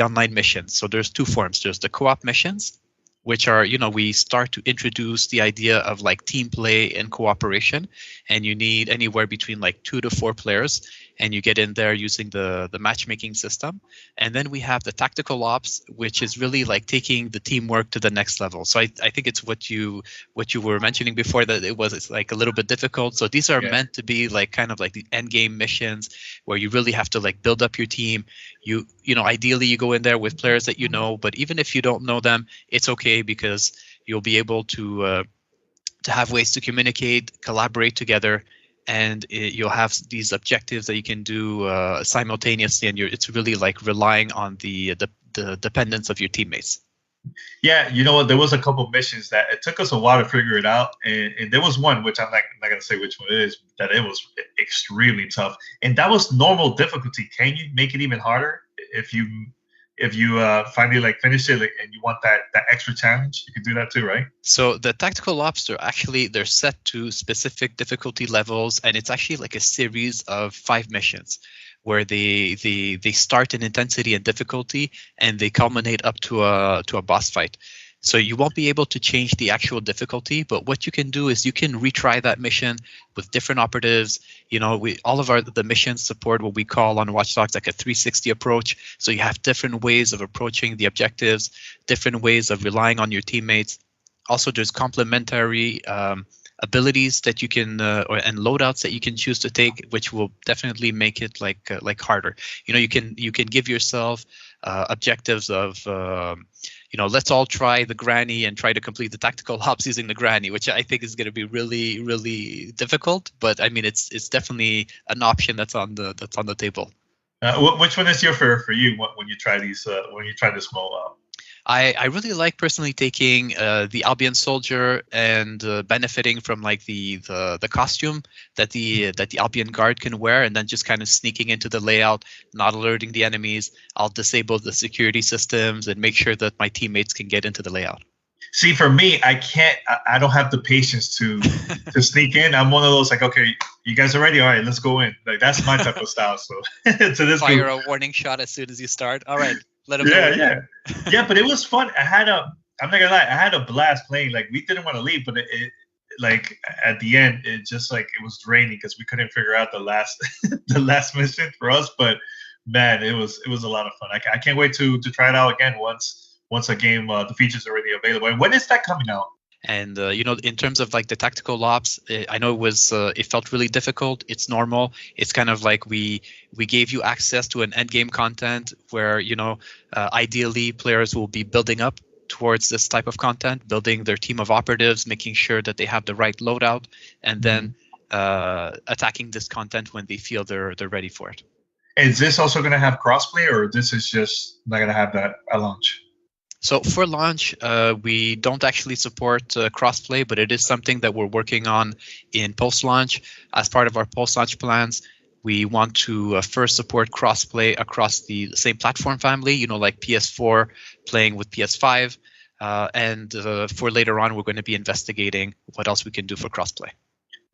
Speaker 5: online missions. So there's two forms. There's the co-op missions, which are, we start to introduce the idea of like team play and cooperation, and you need anywhere between like 2 to 4 players, and you get in there using the matchmaking system. And then we have the tactical ops, which is really like taking the teamwork to the next level. So I think it's what you were mentioning before, that it's like a little bit difficult. So these are meant to be like kind of like the end game missions where you really have to like build up your team. Ideally you go in there with players that but even if you don't know them, it's okay, because you'll be able to have ways to communicate, collaborate together, and you'll have these objectives that you can do simultaneously, and it's really like relying on the dependence of your teammates.
Speaker 2: Yeah, there was a couple missions that it took us a while to figure it out, and there was one which I'm not going to say which one it is, that it was extremely tough, and that was normal difficulty. Can you make it even harder if you finally like finish it and you want that extra challenge? You can do that too, right? So
Speaker 5: the tactical ops they're set to specific difficulty levels, and it's actually like a series of 5 missions where they start in intensity and difficulty, and they culminate up to a boss fight. So you won't be able to change the actual difficulty, but what you can do is you can retry that mission with different operatives. All of the missions support what we call on Watch Dogs like a 360 approach. So you have different ways of approaching the objectives, different ways of relying on your teammates. Also, there's complementary abilities that you can and loadouts that you can choose to take, which will definitely make it like harder. You can give yourself objectives of let's all try the granny and try to complete the tactical ops using the granny, which I think is going to be really, really difficult. But I mean, it's definitely an option that's on the table.
Speaker 2: Which one is your favorite for you when you try these when you try this rollout?
Speaker 5: I really like personally taking the Albion soldier and benefiting from like the costume that the Albion guard can wear, and then just kind of sneaking into the layout, not alerting the enemies. I'll disable the security systems and make sure that my teammates can get into the layout.
Speaker 2: See, for me, I don't have the patience to sneak in. I'm one of those like, okay, you guys are ready? All right, let's go in. Like that's my type of style. So to this
Speaker 5: fire a warning shot as soon as you start. All right. Let him know.
Speaker 2: Yeah, but it was fun. I'm not gonna lie, I had a blast playing. Like we didn't want to leave, but it like at the end, it just like it was draining because we couldn't figure out the last mission for us. But man, it was a lot of fun. I can't wait to try it out again once a game the features are already available. And when is that coming out?
Speaker 5: And in terms of like the tactical ops, I know it felt really difficult. It's normal. It's kind of like we gave you access to an end game content where ideally players will be building up towards this type of content, building their team of operatives, making sure that they have the right loadout, and then attacking this content when they feel they're ready for it.
Speaker 2: Is this also going to have crossplay, or this is just not going to have that at launch?
Speaker 5: So for launch, we don't actually support crossplay, but it is something that we're working on in post-launch. As part of our post-launch plans, we want to first support crossplay across the same platform family, like PS4 playing with PS5. And for later on, we're going to be investigating what else we can do for crossplay.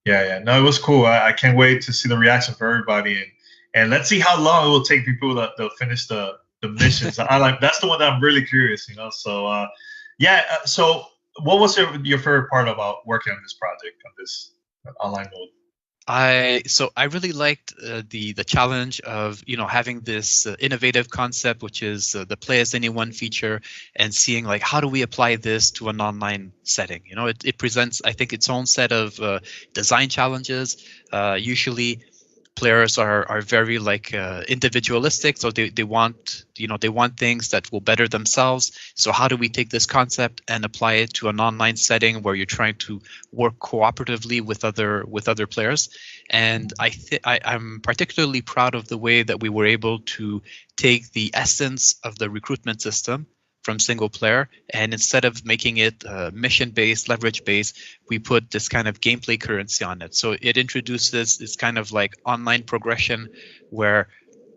Speaker 2: Yeah. No, it was cool. I can't wait to see the reaction for everybody. And let's see how long it will take people to finish the missions. That's the one that I'm really curious, So, So, what was your favorite part about working on this project, on this online mode?
Speaker 5: I really liked the challenge of having this innovative concept, which is the play as anyone feature, and seeing like how do we apply this to an online setting. It presents, I think, its own set of design challenges. Usually players are very individualistic, so they want things that will better themselves. So how do we take this concept and apply it to an online setting where you're trying to work cooperatively with other players? And I'm particularly proud of the way that we were able to take the essence of the recruitment system from single player, and instead of making it mission-based, leverage-based, we put this kind of gameplay currency on it. So it introduces this kind of like online progression where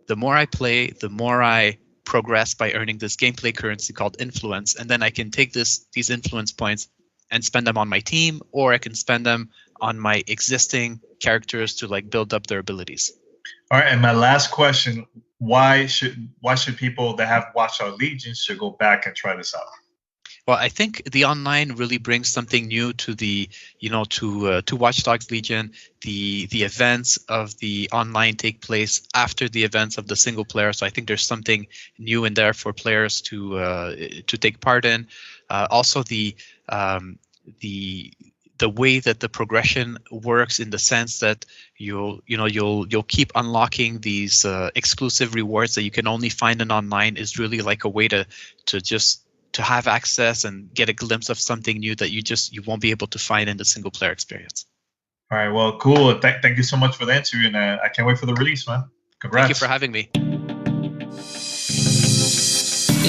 Speaker 5: the more I play, the more I progress by earning this gameplay currency called influence, and then I can take these influence points and spend them on my team, or I can spend them on my existing characters to build up their abilities.
Speaker 2: All right, and my last question: Why should people that have watched our Legion should go back and try this out?
Speaker 5: Well, I think the online really brings something new to the to Watch Dogs Legion. The events of the online take place after the events of the single player, so I think there's something new in there for players to take part in. Also, the way that the progression works, in the sense that you'll keep unlocking these exclusive rewards that you can only find in online, is really like a way to have access and get a glimpse of something new that you won't be able to find in the single player experience.
Speaker 2: All right, well, cool. Thank you so much for the interview, and I can't wait for the release, man. Congrats.
Speaker 5: Thank you for having me.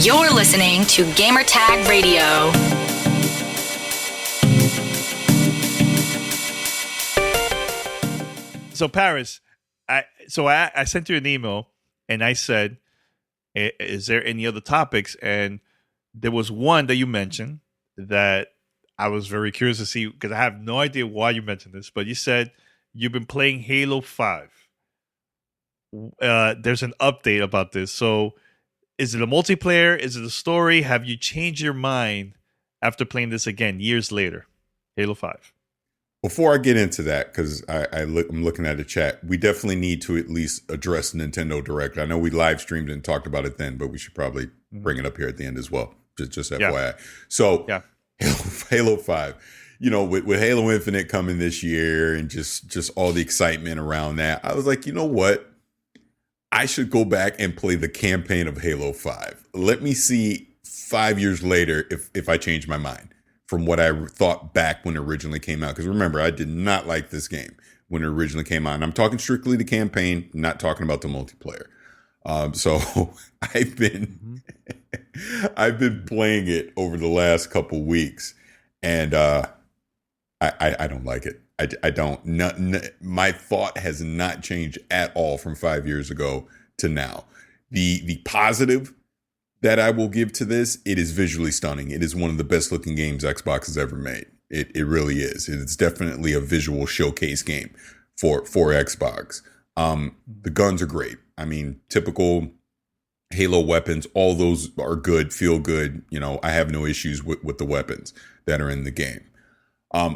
Speaker 1: You're listening to Gamertag Radio.
Speaker 2: So Parris, I sent you an email and I said, "Is there any other topics?" And there was one that you mentioned that I was very curious to see, because I have no idea why you mentioned this. But you said you've been playing Halo 5. There's an update about this. So, is it a multiplayer? Is it a story? Have you changed your mind after playing this again years later? Halo 5.
Speaker 3: Before I get into that, because I'm looking at the chat, we definitely need to at least address Nintendo Direct. I know we live streamed and talked about it then, but we should probably bring it up here at the end as well. Just FYI. Yeah. So, Halo 5, with Halo Infinite coming this year and just all the excitement around that, I was like, you know what? I should go back and play the campaign of Halo 5. Let me see 5 years later if I change my mind from what I thought back when it originally came out. Because remember, I did not like this game when it originally came out. And I'm talking strictly the campaign, not talking about the multiplayer. So I've been playing it over the last couple weeks, and I don't like it. I don't. My thought has not changed at all from 5 years ago to now. The positive that I will give to this, it is visually stunning. It is one of the best looking games Xbox has ever made. It really is. It's definitely a visual showcase game for Xbox. The guns are great. I mean, typical Halo weapons, all those are good, feel good. I have no issues with the weapons that are in the game.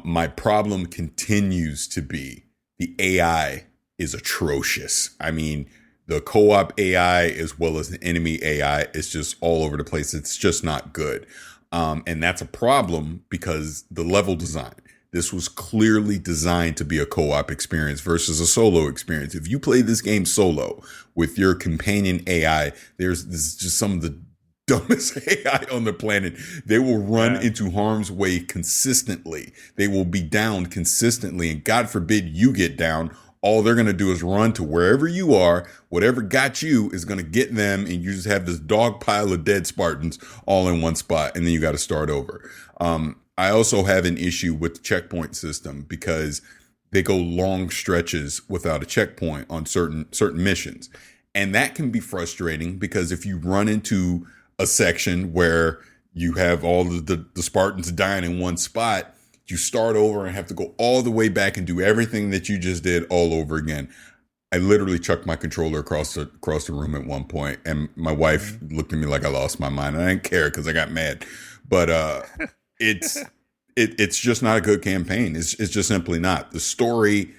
Speaker 3: My problem continues to be the AI is atrocious. I mean, the co-op AI as well as the enemy AI is just all over the place. It's just not good. And that's a problem because the level design, this was clearly designed to be a co-op experience versus a solo experience. If you play this game solo with your companion AI, this is just some of the dumbest AI on the planet. They will run into harm's way consistently. They will be downed consistently. And God forbid you get down all they're going to do is run to wherever you are. Whatever got you is going to get them, and you just have this dog pile of dead Spartans all in one spot, and then you got to start over. I also have an issue with the checkpoint system because they go long stretches without a checkpoint on certain missions. And that can be frustrating because if you run into a section where you have all the Spartans dying in one spot, you start over and have to go all the way back and do everything that you just did all over again. I literally chucked my controller across the room at one point, and my wife looked at me like I lost my mind. And I didn't care because I got mad. But it's just not a good campaign. It's just simply not. The story,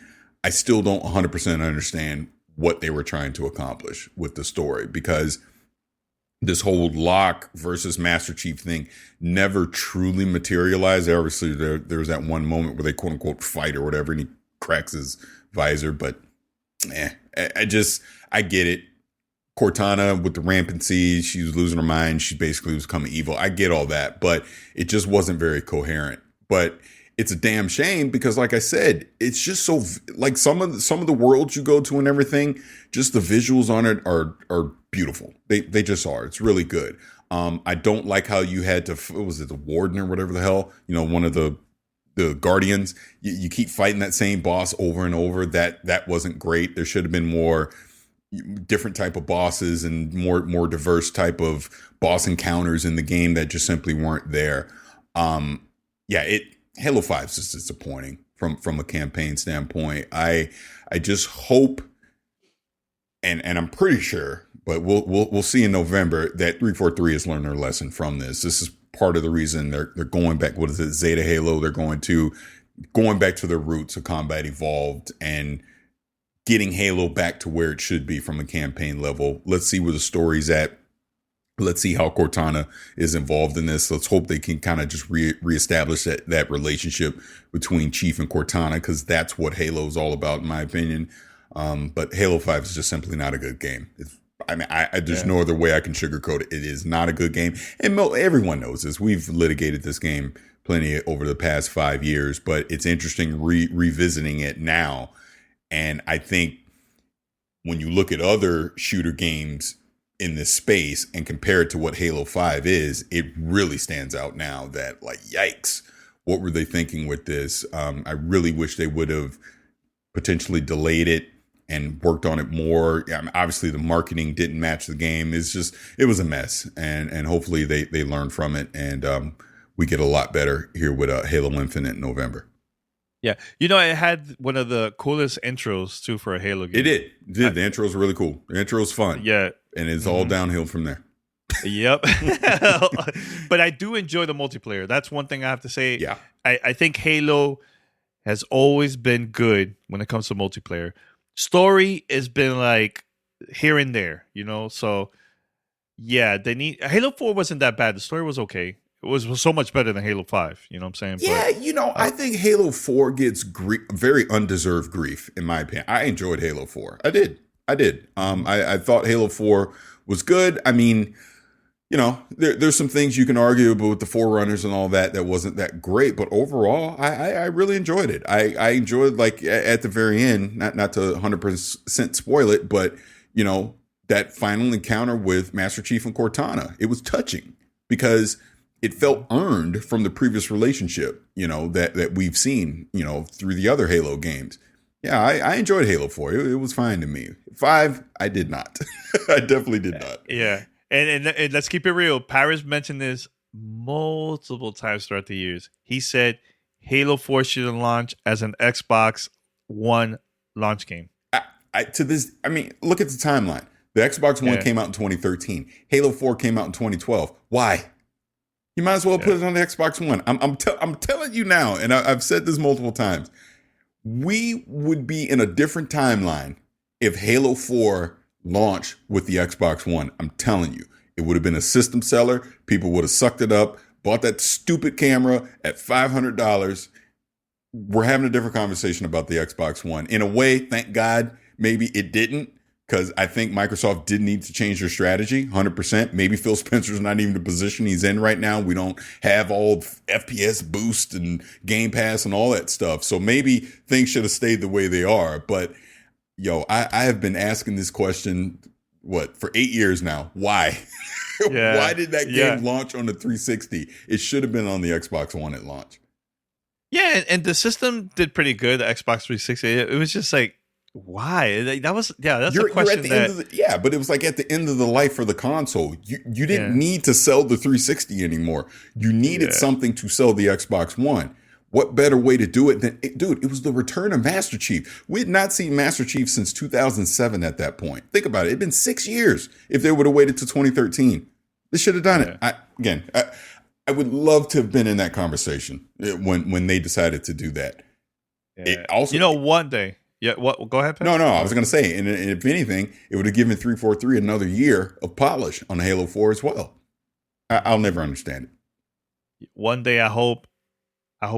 Speaker 3: I still don't 100% understand what they were trying to accomplish with the story, because this whole Locke versus Master Chief thing never truly materialized. Obviously, there was that one moment where they quote unquote fight or whatever, and he cracks his visor. But I get it. Cortana with the rampancy, she was losing her mind. She basically was becoming evil. I get all that, but it just wasn't very coherent. But it's a damn shame because, like I said, it's just so like some of the worlds you go to and everything, just the visuals on it are beautiful. They just are. It's really good. I don't like how you had to, what was it, the warden or whatever the hell, one of the guardians. You keep fighting that same boss over and over. That wasn't great. There should have been more different type of bosses and more diverse type of boss encounters in the game that just simply weren't there. Halo 5 is just disappointing from a campaign standpoint. I just hope, and I'm pretty sure, but we'll see in November, that 343 has learned their lesson from this. This is part of the reason they're going back. What is it, Zeta Halo? They're going back to their roots of Combat Evolved and getting Halo back to where it should be from a campaign level. Let's see where the story's at. Let's see how Cortana is involved in this. Let's hope they can kind of just reestablish that relationship between Chief and Cortana, because that's what Halo is all about, in my opinion. But Halo 5 is just simply not a good game. There's no other way I can sugarcoat it. It is not a good game. And everyone knows this. We've litigated this game plenty over the past 5 years, but it's interesting revisiting it now. And I think when you look at other shooter games in this space and compare it to what Halo 5 is, it really stands out now that, like, yikes, what were they thinking with this? I really wish they would have potentially delayed it and worked on it more. Obviously the marketing didn't match the game. It was a mess, and hopefully they learn from it, and we get a lot better here with Halo Infinite in November.
Speaker 2: Yeah. It had one of the coolest intros too for a Halo game.
Speaker 3: It did. The intro's really cool. The intro's fun.
Speaker 2: Yeah.
Speaker 3: And it's all downhill from there.
Speaker 2: Yep. But I do enjoy the multiplayer. That's one thing I have to say.
Speaker 3: Yeah.
Speaker 2: I think Halo has always been good when it comes to multiplayer. Story has been like here and there, So yeah, Halo 4 wasn't that bad. The story was okay. It was so much better than Halo 5. You know what I'm saying?
Speaker 3: Yeah, I think Halo 4 gets very undeserved grief, in my opinion. I enjoyed Halo 4. I did. I thought Halo 4 was good. I mean, there's some things you can argue about with the Forerunners and all that wasn't that great. But overall, I really enjoyed it. I enjoyed, like, at the very end, not to 100% spoil it, but, that final encounter with Master Chief and Cortana. It was touching because it felt earned from the previous relationship, that we've seen, through the other Halo games. Yeah, I enjoyed Halo 4. It was fine to me. 5, I did not. I definitely did not.
Speaker 2: Yeah. And let's keep it real. Parris mentioned this multiple times throughout the years. He said Halo 4 should launch as an Xbox One launch game.
Speaker 3: Look at the timeline. The Xbox One came out in 2013. Halo 4 came out in 2012. Why? You might as well put it on the Xbox One. I'm telling you now, and I've said this multiple times. We would be in a different timeline if Halo 4 launched with the Xbox One. I'm telling you, it would have been a system seller. People would have sucked it up, bought that stupid camera at $500. We're having a different conversation about the Xbox One. In a way, thank God, maybe it didn't. Because I think Microsoft did need to change their strategy, 100%. Maybe Phil Spencer's not even the position he's in right now. We don't have all FPS Boost and Game Pass and all that stuff. So maybe things should have stayed the way they are. But Yo, I have been asking this question, for 8 years now. Why?
Speaker 2: Yeah.
Speaker 3: Why did that game launch on the 360? It should have been on the Xbox One at launch.
Speaker 2: Yeah, and the system did pretty good, the Xbox 360. It was just like, why? That's a question
Speaker 3: but it was like at the end of the life for the console. You didn't need to sell the 360 anymore. You needed something to sell the Xbox One. What better way to do it than, it was the return of Master Chief. We had not seen Master Chief since 2007 at that point. Think about it. It'd been 6 years if they would have waited to 2013. They should have done it. I would love to have been in that conversation when they decided to do that.
Speaker 2: Yeah. One day. Yeah, what? Go ahead, Pat.
Speaker 3: No, I was going to say, and if anything, it would have given 343 another year of polish on Halo 4 as well. I'll never understand it.
Speaker 2: One day, I hope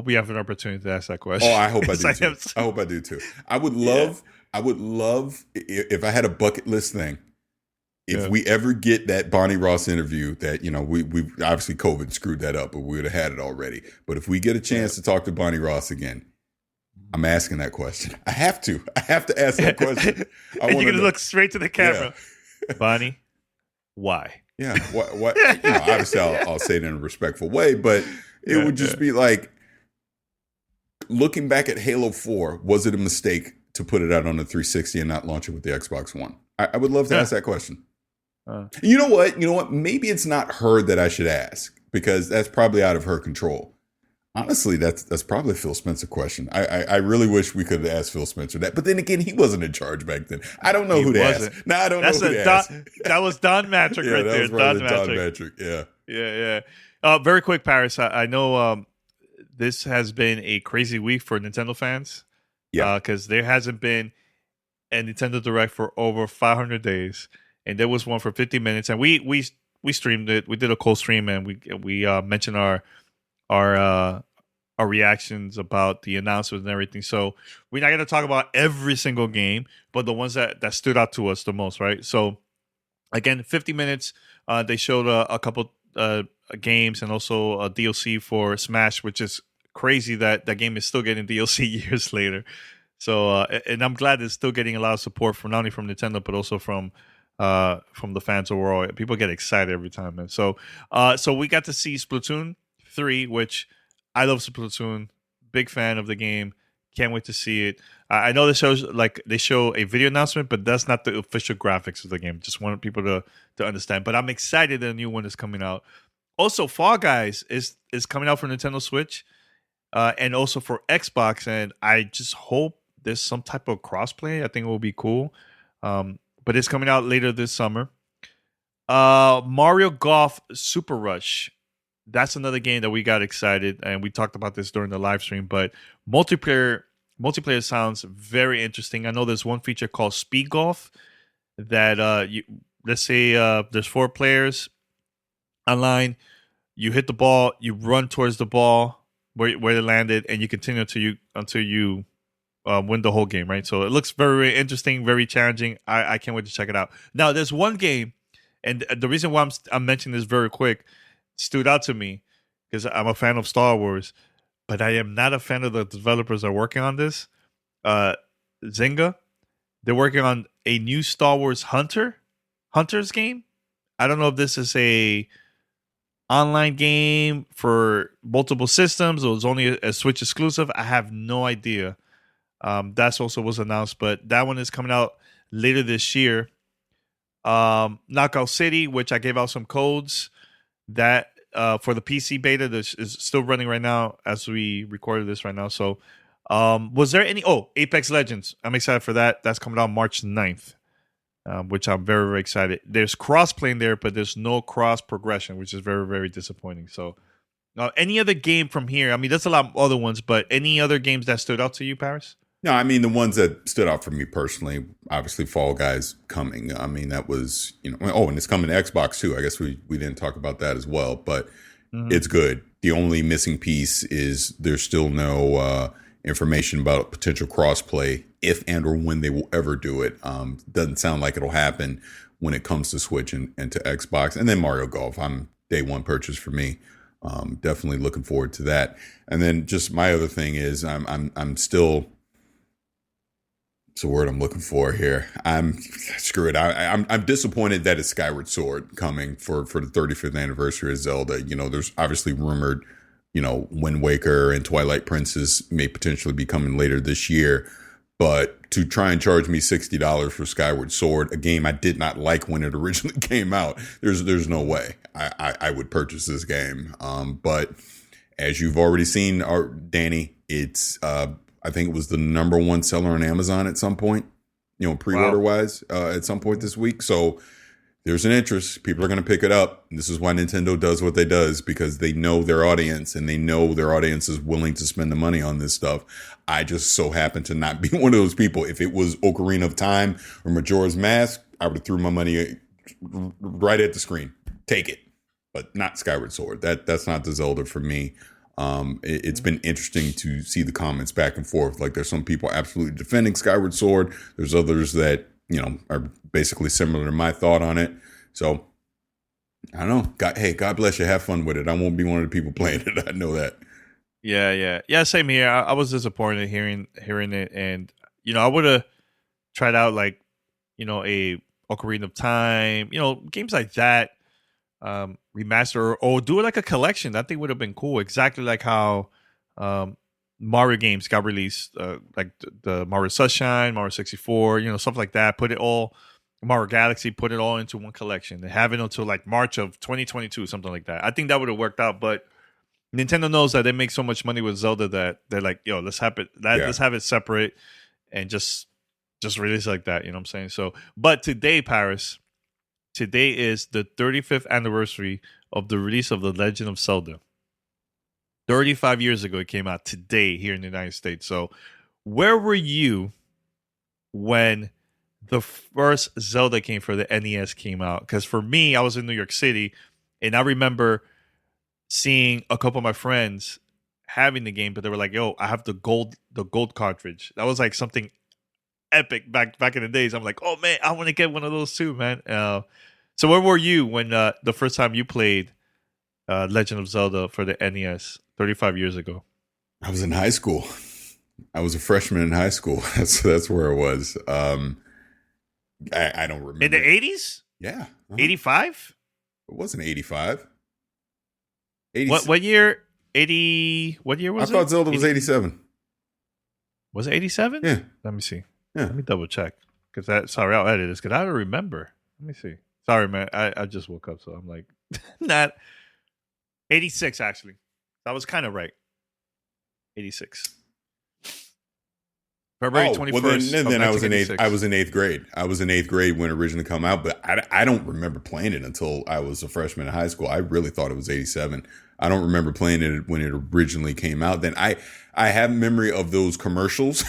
Speaker 2: we have an opportunity to ask that question.
Speaker 3: Oh, I hope I do too. I hope I do too. I would love if I had a bucket list thing. If we ever get that Bonnie Ross interview, that we obviously COVID screwed that up, but we would have had it already. But if we get a chance to talk to Bonnie Ross again, I'm asking that question. I have to ask that question.
Speaker 2: And you're gonna look straight to the camera, Bonnie. Why?
Speaker 3: Yeah. What? Obviously, I'll say it in a respectful way, but it would just be like, looking back at Halo 4, was it a mistake to put it out on the 360 and not launch it with the Xbox One? I would love to ask that question. You know what? Maybe it's not her that I should ask, because that's probably out of her control. Honestly, that's probably a Phil Spencer question. I really wish we could have asked Phil Spencer that. But then again, he wasn't in charge back then. I don't know who to ask. No, I don't know who to ask.
Speaker 2: That was Don Matrick right there.
Speaker 3: Don Matrick.
Speaker 2: Yeah. Very quick, Parris. I know this has been a crazy week for Nintendo fans. Yeah. Because there hasn't been a Nintendo Direct for over 500 days. And there was one for 50 minutes. And we streamed it. We did a cold stream, and we mentioned our reactions about the announcements and everything. So we're not going to talk about every single game, but the ones that stood out to us the most, right? So again, 50 minutes. They showed a couple games and also a DLC for Smash, which is crazy that game is still getting DLC years later. So and I'm glad it's still getting a lot of support from not only from Nintendo but also from the fans overall. People get excited every time, man. So we got to see Splatoon 3, which I love Splatoon. Big fan of the game. Can't wait to see it. I know they show a video announcement, but that's not the official graphics of the game. Just wanted people to understand. But I'm excited that a new one is coming out. Also, Fall Guys is coming out for Nintendo Switch, and also for Xbox. And I just hope there's some type of crossplay. I think it will be cool. But it's coming out later this summer. Mario Golf Super Rush. That's another game that we got excited, and we talked about this during the live stream. But multiplayer sounds very interesting. I know there's one feature called Speed Golf that let's say there's 4 players online. You hit the ball, you run towards the ball where it landed, and you continue until you win the whole game, right? So it looks very, very interesting, very challenging. I can't wait to check it out. Now, there's one game, and the reason why I'm mentioning this very quick stood out to me because I'm a fan of Star Wars, but I am not a fan of the developers that are working on this. Zynga, they're working on a new Star Wars Hunters game. I don't know if this is a online game for multiple systems or it's only a Switch exclusive. I have no idea. That's also was announced, but that one is coming out later this year. Knockout City, which I gave out some codes that for the PC beta, this is still running right now as we recorded this right now. So was there any Apex Legends? I'm excited for that. That's coming out March 9th, which I'm very, very excited. There's cross-play in there, but there's no cross progression, which is very, very disappointing. So any other game from here? I mean, there's a lot of other ones, but any other games that stood out to you, Parris?
Speaker 3: No, I mean, the ones that stood out for me personally, obviously Fall Guys coming. I mean, that was, and it's coming to Xbox too. I guess we didn't talk about that as well, but It's good. The only missing piece is there's still no information about potential crossplay, if and or when they will ever do it. Doesn't sound like it'll happen when it comes to Switch and to Xbox. And then Mario Golf, day one purchase for me. Definitely looking forward to that. And then just my other thing is I'm still It's the word I'm looking for here. Screw it. I'm disappointed that it's Skyward Sword coming for the 35th anniversary of Zelda. You know, there's obviously rumored, you know, Wind Waker and Twilight Princess may potentially be coming later this year. But to try and charge me $60 for Skyward Sword, a game I did not like when it originally came out, there's no way I would purchase this game. But as you've already seen, Danny, it's I think it was the #1 seller on Amazon at some point, you know, pre-order wise, at some point this week. So there's an interest. People are going to pick it up. And this is why Nintendo does what they does, because they know their audience and they know their audience is willing to spend the money on this stuff. I just so happen to not be one of those people. If it was Ocarina of Time or Majora's Mask, I would have threw my money right at the screen. Take it, but not Skyward Sword. That's not the Zelda for me. It's been interesting to see the comments back and forth. Like, there's some people absolutely defending Skyward Sword. There's others that, you know, are basically similar to my thought on it. So I don't know. God bless you. Have fun with it. I won't be one of the people playing it. I know that.
Speaker 2: Yeah. Same here. I was disappointed hearing it, and you know, I would have tried out, like, you know, a Ocarina of Time, you know, games like that. Remaster or do it like a collection. That thing would have been cool. Exactly like how Mario games got released, like the Mario Sunshine, Mario 64, you know, stuff like that. Put it all, Mario Galaxy, put it all into one collection and have it until like March of 2022, something like that. I think that would have worked out, but Nintendo knows that they make so much money with Zelda that they're like, yo, let's have it separate and just release like that. You know what I'm saying? So, but today, Parris, today is the 35th anniversary of the release of The Legend of Zelda. 35 years ago, it came out today here in the United States. So where were you when the first Zelda game for the NES came out? Because for me, I was in New York City, and I remember seeing a couple of my friends having the game, but they were like, yo, I have the gold cartridge. That was like something epic back in the days. I'm like, oh man, I want to get one of those too, man. So where were you when the first time you played Legend of Zelda for the NES 35 years ago?
Speaker 3: I was in high school. I was a freshman in high school. That's where it was. I don't remember.
Speaker 2: In the 80s?
Speaker 3: Yeah.
Speaker 2: 85?
Speaker 3: It wasn't 85.
Speaker 2: What year? 80? What year was it?
Speaker 3: I thought Zelda was 87.
Speaker 2: Was it 87?
Speaker 3: Yeah.
Speaker 2: Let me see.
Speaker 3: Yeah.
Speaker 2: Let me double check. Sorry, I'll edit this because I don't remember. Let me see. Sorry, man. I just woke up, so I'm like, not 86, actually. That was kind of right. 86. February 21st.
Speaker 3: Well, then I was in eighth grade. I was in eighth grade when it originally came out, but I don't remember playing it until I was a freshman in high school. I really thought it was 87. I don't remember playing it when it originally came out. Then I have memory of those commercials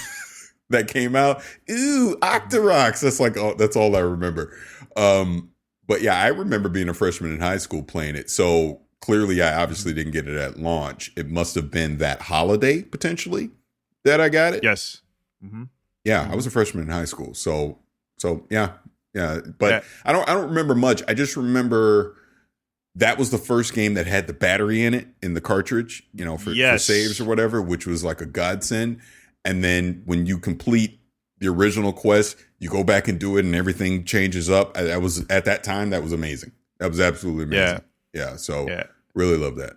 Speaker 3: that came out. Ooh, Octoroks. That's all I remember. But yeah, I remember being a freshman in high school playing it. So clearly, I obviously didn't get it at launch. It must have been that holiday potentially that I got it.
Speaker 2: Yes. Mm-hmm.
Speaker 3: Yeah, I was a freshman in high school. So yeah. But yeah. I don't remember much. I just remember that was the first game that had the battery in it in the cartridge, you know, for saves or whatever, which was like a godsend. And then when you complete the original quest, you go back and do it, and everything changes up. That was at that time. That was amazing. That was absolutely amazing. Yeah. So really love that.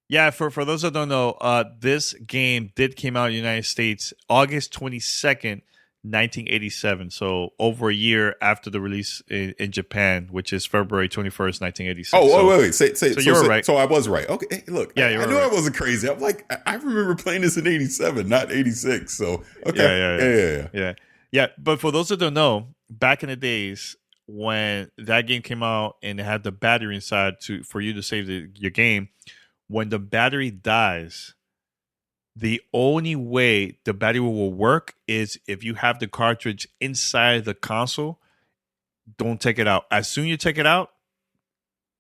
Speaker 2: Yeah, for those that don't know, this game came out in the United States August 22nd, 1987. So over a year after the release in Japan, which is February 21st, 1986.
Speaker 3: Oh, wait. So
Speaker 2: you were right.
Speaker 3: So I was right. Okay, hey, look.
Speaker 2: Yeah,
Speaker 3: I knew right. I wasn't crazy. I'm like, I remember playing this in 87, not 86. So, okay.
Speaker 2: Yeah, but for those that don't know, back in the days when that game came out and it had the battery inside for you to save your game, when the battery dies, the only way the battery will work is if you have the cartridge inside the console. Don't take it out. As soon as you take it out,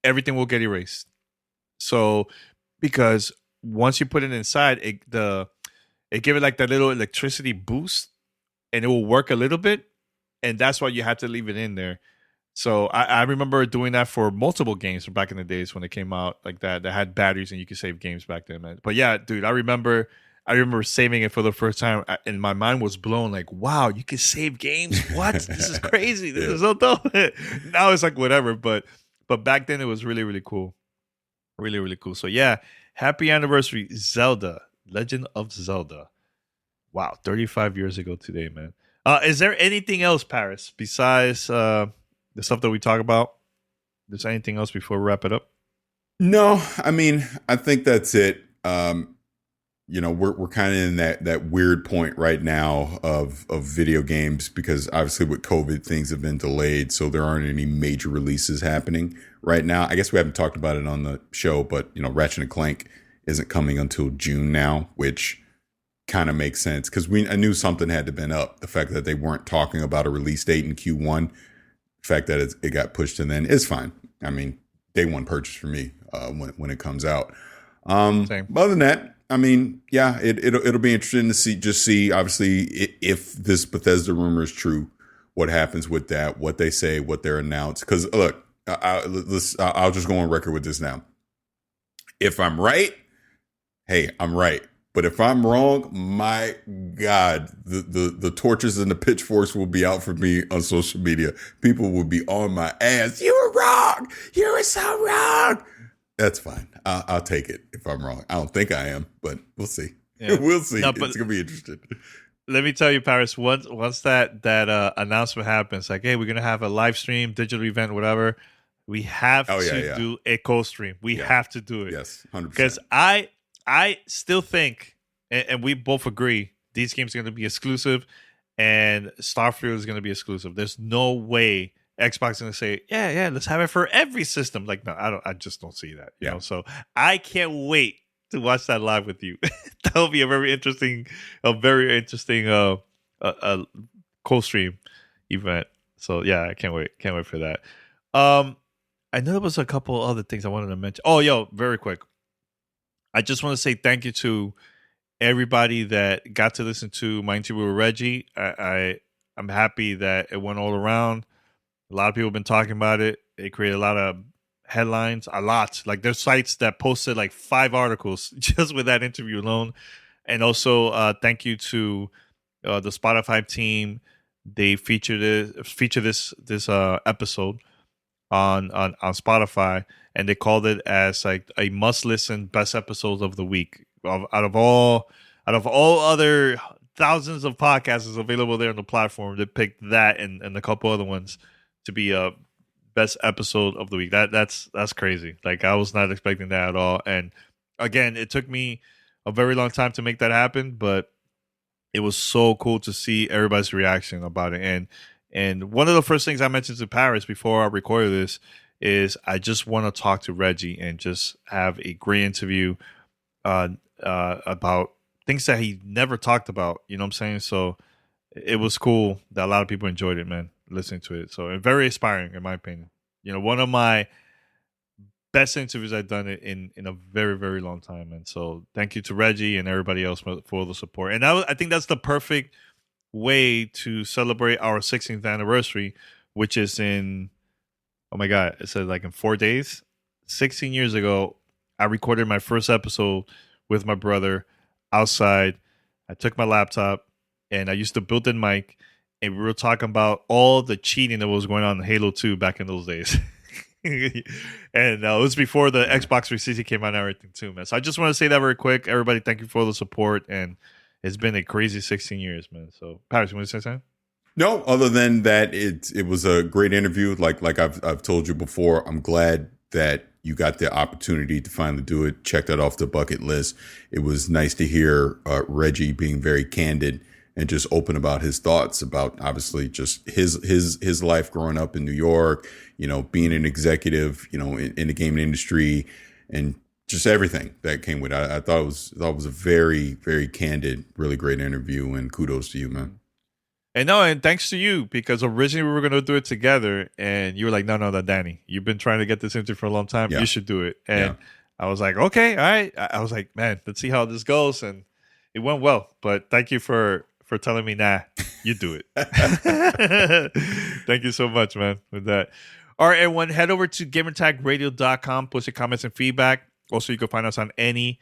Speaker 2: everything will get erased. So, because once you put it inside, it give it like that little electricity boost, and it will work a little bit, and that's why you have to leave it in there. So I remember doing that for multiple games from back in the days when it came out like that had batteries and you could save games back then, man. But yeah, dude, I remember I remember saving it for the first time, and my mind was blown. Like, wow, you can save games? What? This is crazy. This is so dope. Now it's like whatever, but back then it was really, really cool. Really, really cool. So yeah, happy anniversary, Zelda, Legend of Zelda. Wow, 35 years ago today, man. Is there anything else, Parris, besides the stuff that we talk about? Is there anything else before we wrap it up?
Speaker 3: No, I mean, I think that's it. We're kind of in that weird point right now of video games, because obviously with COVID, things have been delayed. So there aren't any major releases happening right now. I guess we haven't talked about it on the show, but, Ratchet and Clank isn't coming until June now, which kind of makes sense, because I knew something had to been up. The fact that they weren't talking about a release date in Q1, the fact that it got pushed and then is fine. I mean, day one purchase for me when it comes out. Other than that, I mean, yeah, it'll be interesting to see obviously if this Bethesda rumor is true, what happens with that, what they say, what they're announced. Because look, I'll just go on record with this now. If I'm right, hey, I'm right. But if I'm wrong, my God, the torches and the pitchforks will be out for me on social media. People will be on my ass. You were wrong. You were so wrong. That's fine. I'll take it if I'm wrong. I don't think I am, but we'll see. Yeah. We'll see. No, it's going to be interesting.
Speaker 2: Let me tell you, Parris, once that announcement happens, like, hey, we're going to have a live stream, digital event, whatever, we have to do a co-stream. We have to do it.
Speaker 3: Yes, 100%.
Speaker 2: Because I still think, and we both agree, these games are going to be exclusive, and Starfield is going to be exclusive. There's no way Xbox is going to say, yeah, let's have it for every system. Like, no, I just don't see that. You know, so I can't wait to watch that live with you. That'll be a very interesting co-stream event. So yeah, I can't wait for that. I know there was a couple other things I wanted to mention. Oh, very quick. I just want to say thank you to everybody that got to listen to my interview with Reggie. I'm happy that it went all around. A lot of people have been talking about it. It created a lot of headlines, like there's sites that posted like 5 articles just with that interview alone. And also thank you to the Spotify team. They featured this episode on Spotify, and they called it as like a must listen best episodes of the week. Out of all other thousands of podcasts available there on the platform, they picked that and a couple other ones to be a best episode of the week. That's crazy. Like, I was not expecting that at all. And again, it took me a very long time to make that happen, but it was so cool to see everybody's reaction about it. And one of the first things I mentioned to Parris before I recorded this is I just want to talk to Reggie and just have a great interview about things that he never talked about. You know what I'm saying? So it was cool that a lot of people enjoyed it, man, listening to it. So very inspiring, in my opinion. One of my best interviews I've done it in a very, very long time. And so thank you to Reggie and everybody else for the support. And I think that's the perfect way to celebrate our 16th anniversary, which is in, oh my God, it says like in 4 days. 16 years ago, I recorded my first episode with my brother outside. I took my laptop and I used a built-in mic, and we were talking about all the cheating that was going on in Halo 2 back in those days. And it was before the Xbox 360 came out and everything too, man. So I just want to say that very quick. Everybody, thank you for the support, and it's been a crazy 16 years, man. So, Parris, you want to say something?
Speaker 3: No, other than that, it was a great interview. Like I've told you before, I'm glad that you got the opportunity to finally do it. Check that off the bucket list. It was nice to hear Reggie being very candid and just open about his thoughts about obviously just his life growing up in New York, being an executive, in the gaming industry, and just everything that came with it. I thought it was a very, very candid, really great interview, and kudos to you, man.
Speaker 2: And thanks to you, because originally we were going to do it together, and you were like, no, Danny, you've been trying to get this interview for a long time. Yeah. You should do it. And I was like, okay, all right. I was like, man, let's see how this goes. And it went well. But thank you for telling me, nah, you do it. Thank you so much, man, with that. All right, everyone, head over to gamertagradio.com, post your comments and feedback. Also, you can find us on any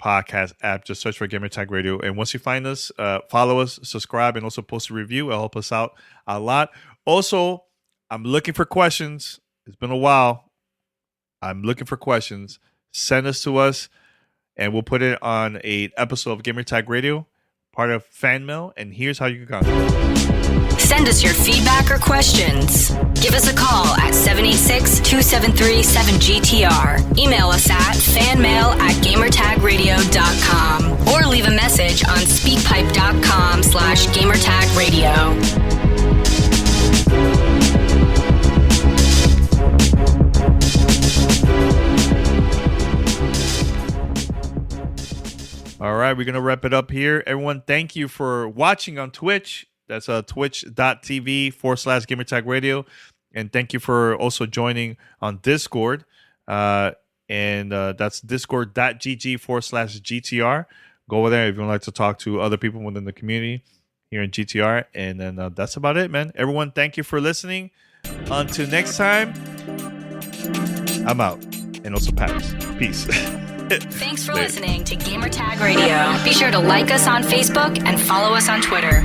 Speaker 2: podcast app. Just search for Gamertag Radio. And once you find us, follow us, subscribe, and also post a review. It'll help us out a lot. Also, I'm looking for questions. It's been a while. I'm looking for questions. Send us to us, and we'll put it on an episode of Gamertag Radio, part of Fan Mail. And here's how you can contact us.
Speaker 1: Send us your feedback or questions. Give us a call at 786-273-7GTR. Email us at fanmail@gamertagradio.com or leave a message on speakpipe.com/gamertagradio.
Speaker 2: All right, we're going to wrap it up here. Everyone, thank you for watching on Twitch. That's twitch.tv/Gamertag Radio. And thank you for also joining on Discord. And that's discord.gg/GTR. Go over there if you would like to talk to other people within the community here in GTR. And then that's about it, man. Everyone, thank you for listening. Until next time, I'm out. And also Parris. Peace.
Speaker 1: Thanks for listening to Gamertag Radio. Be sure to like us on Facebook and follow us on Twitter.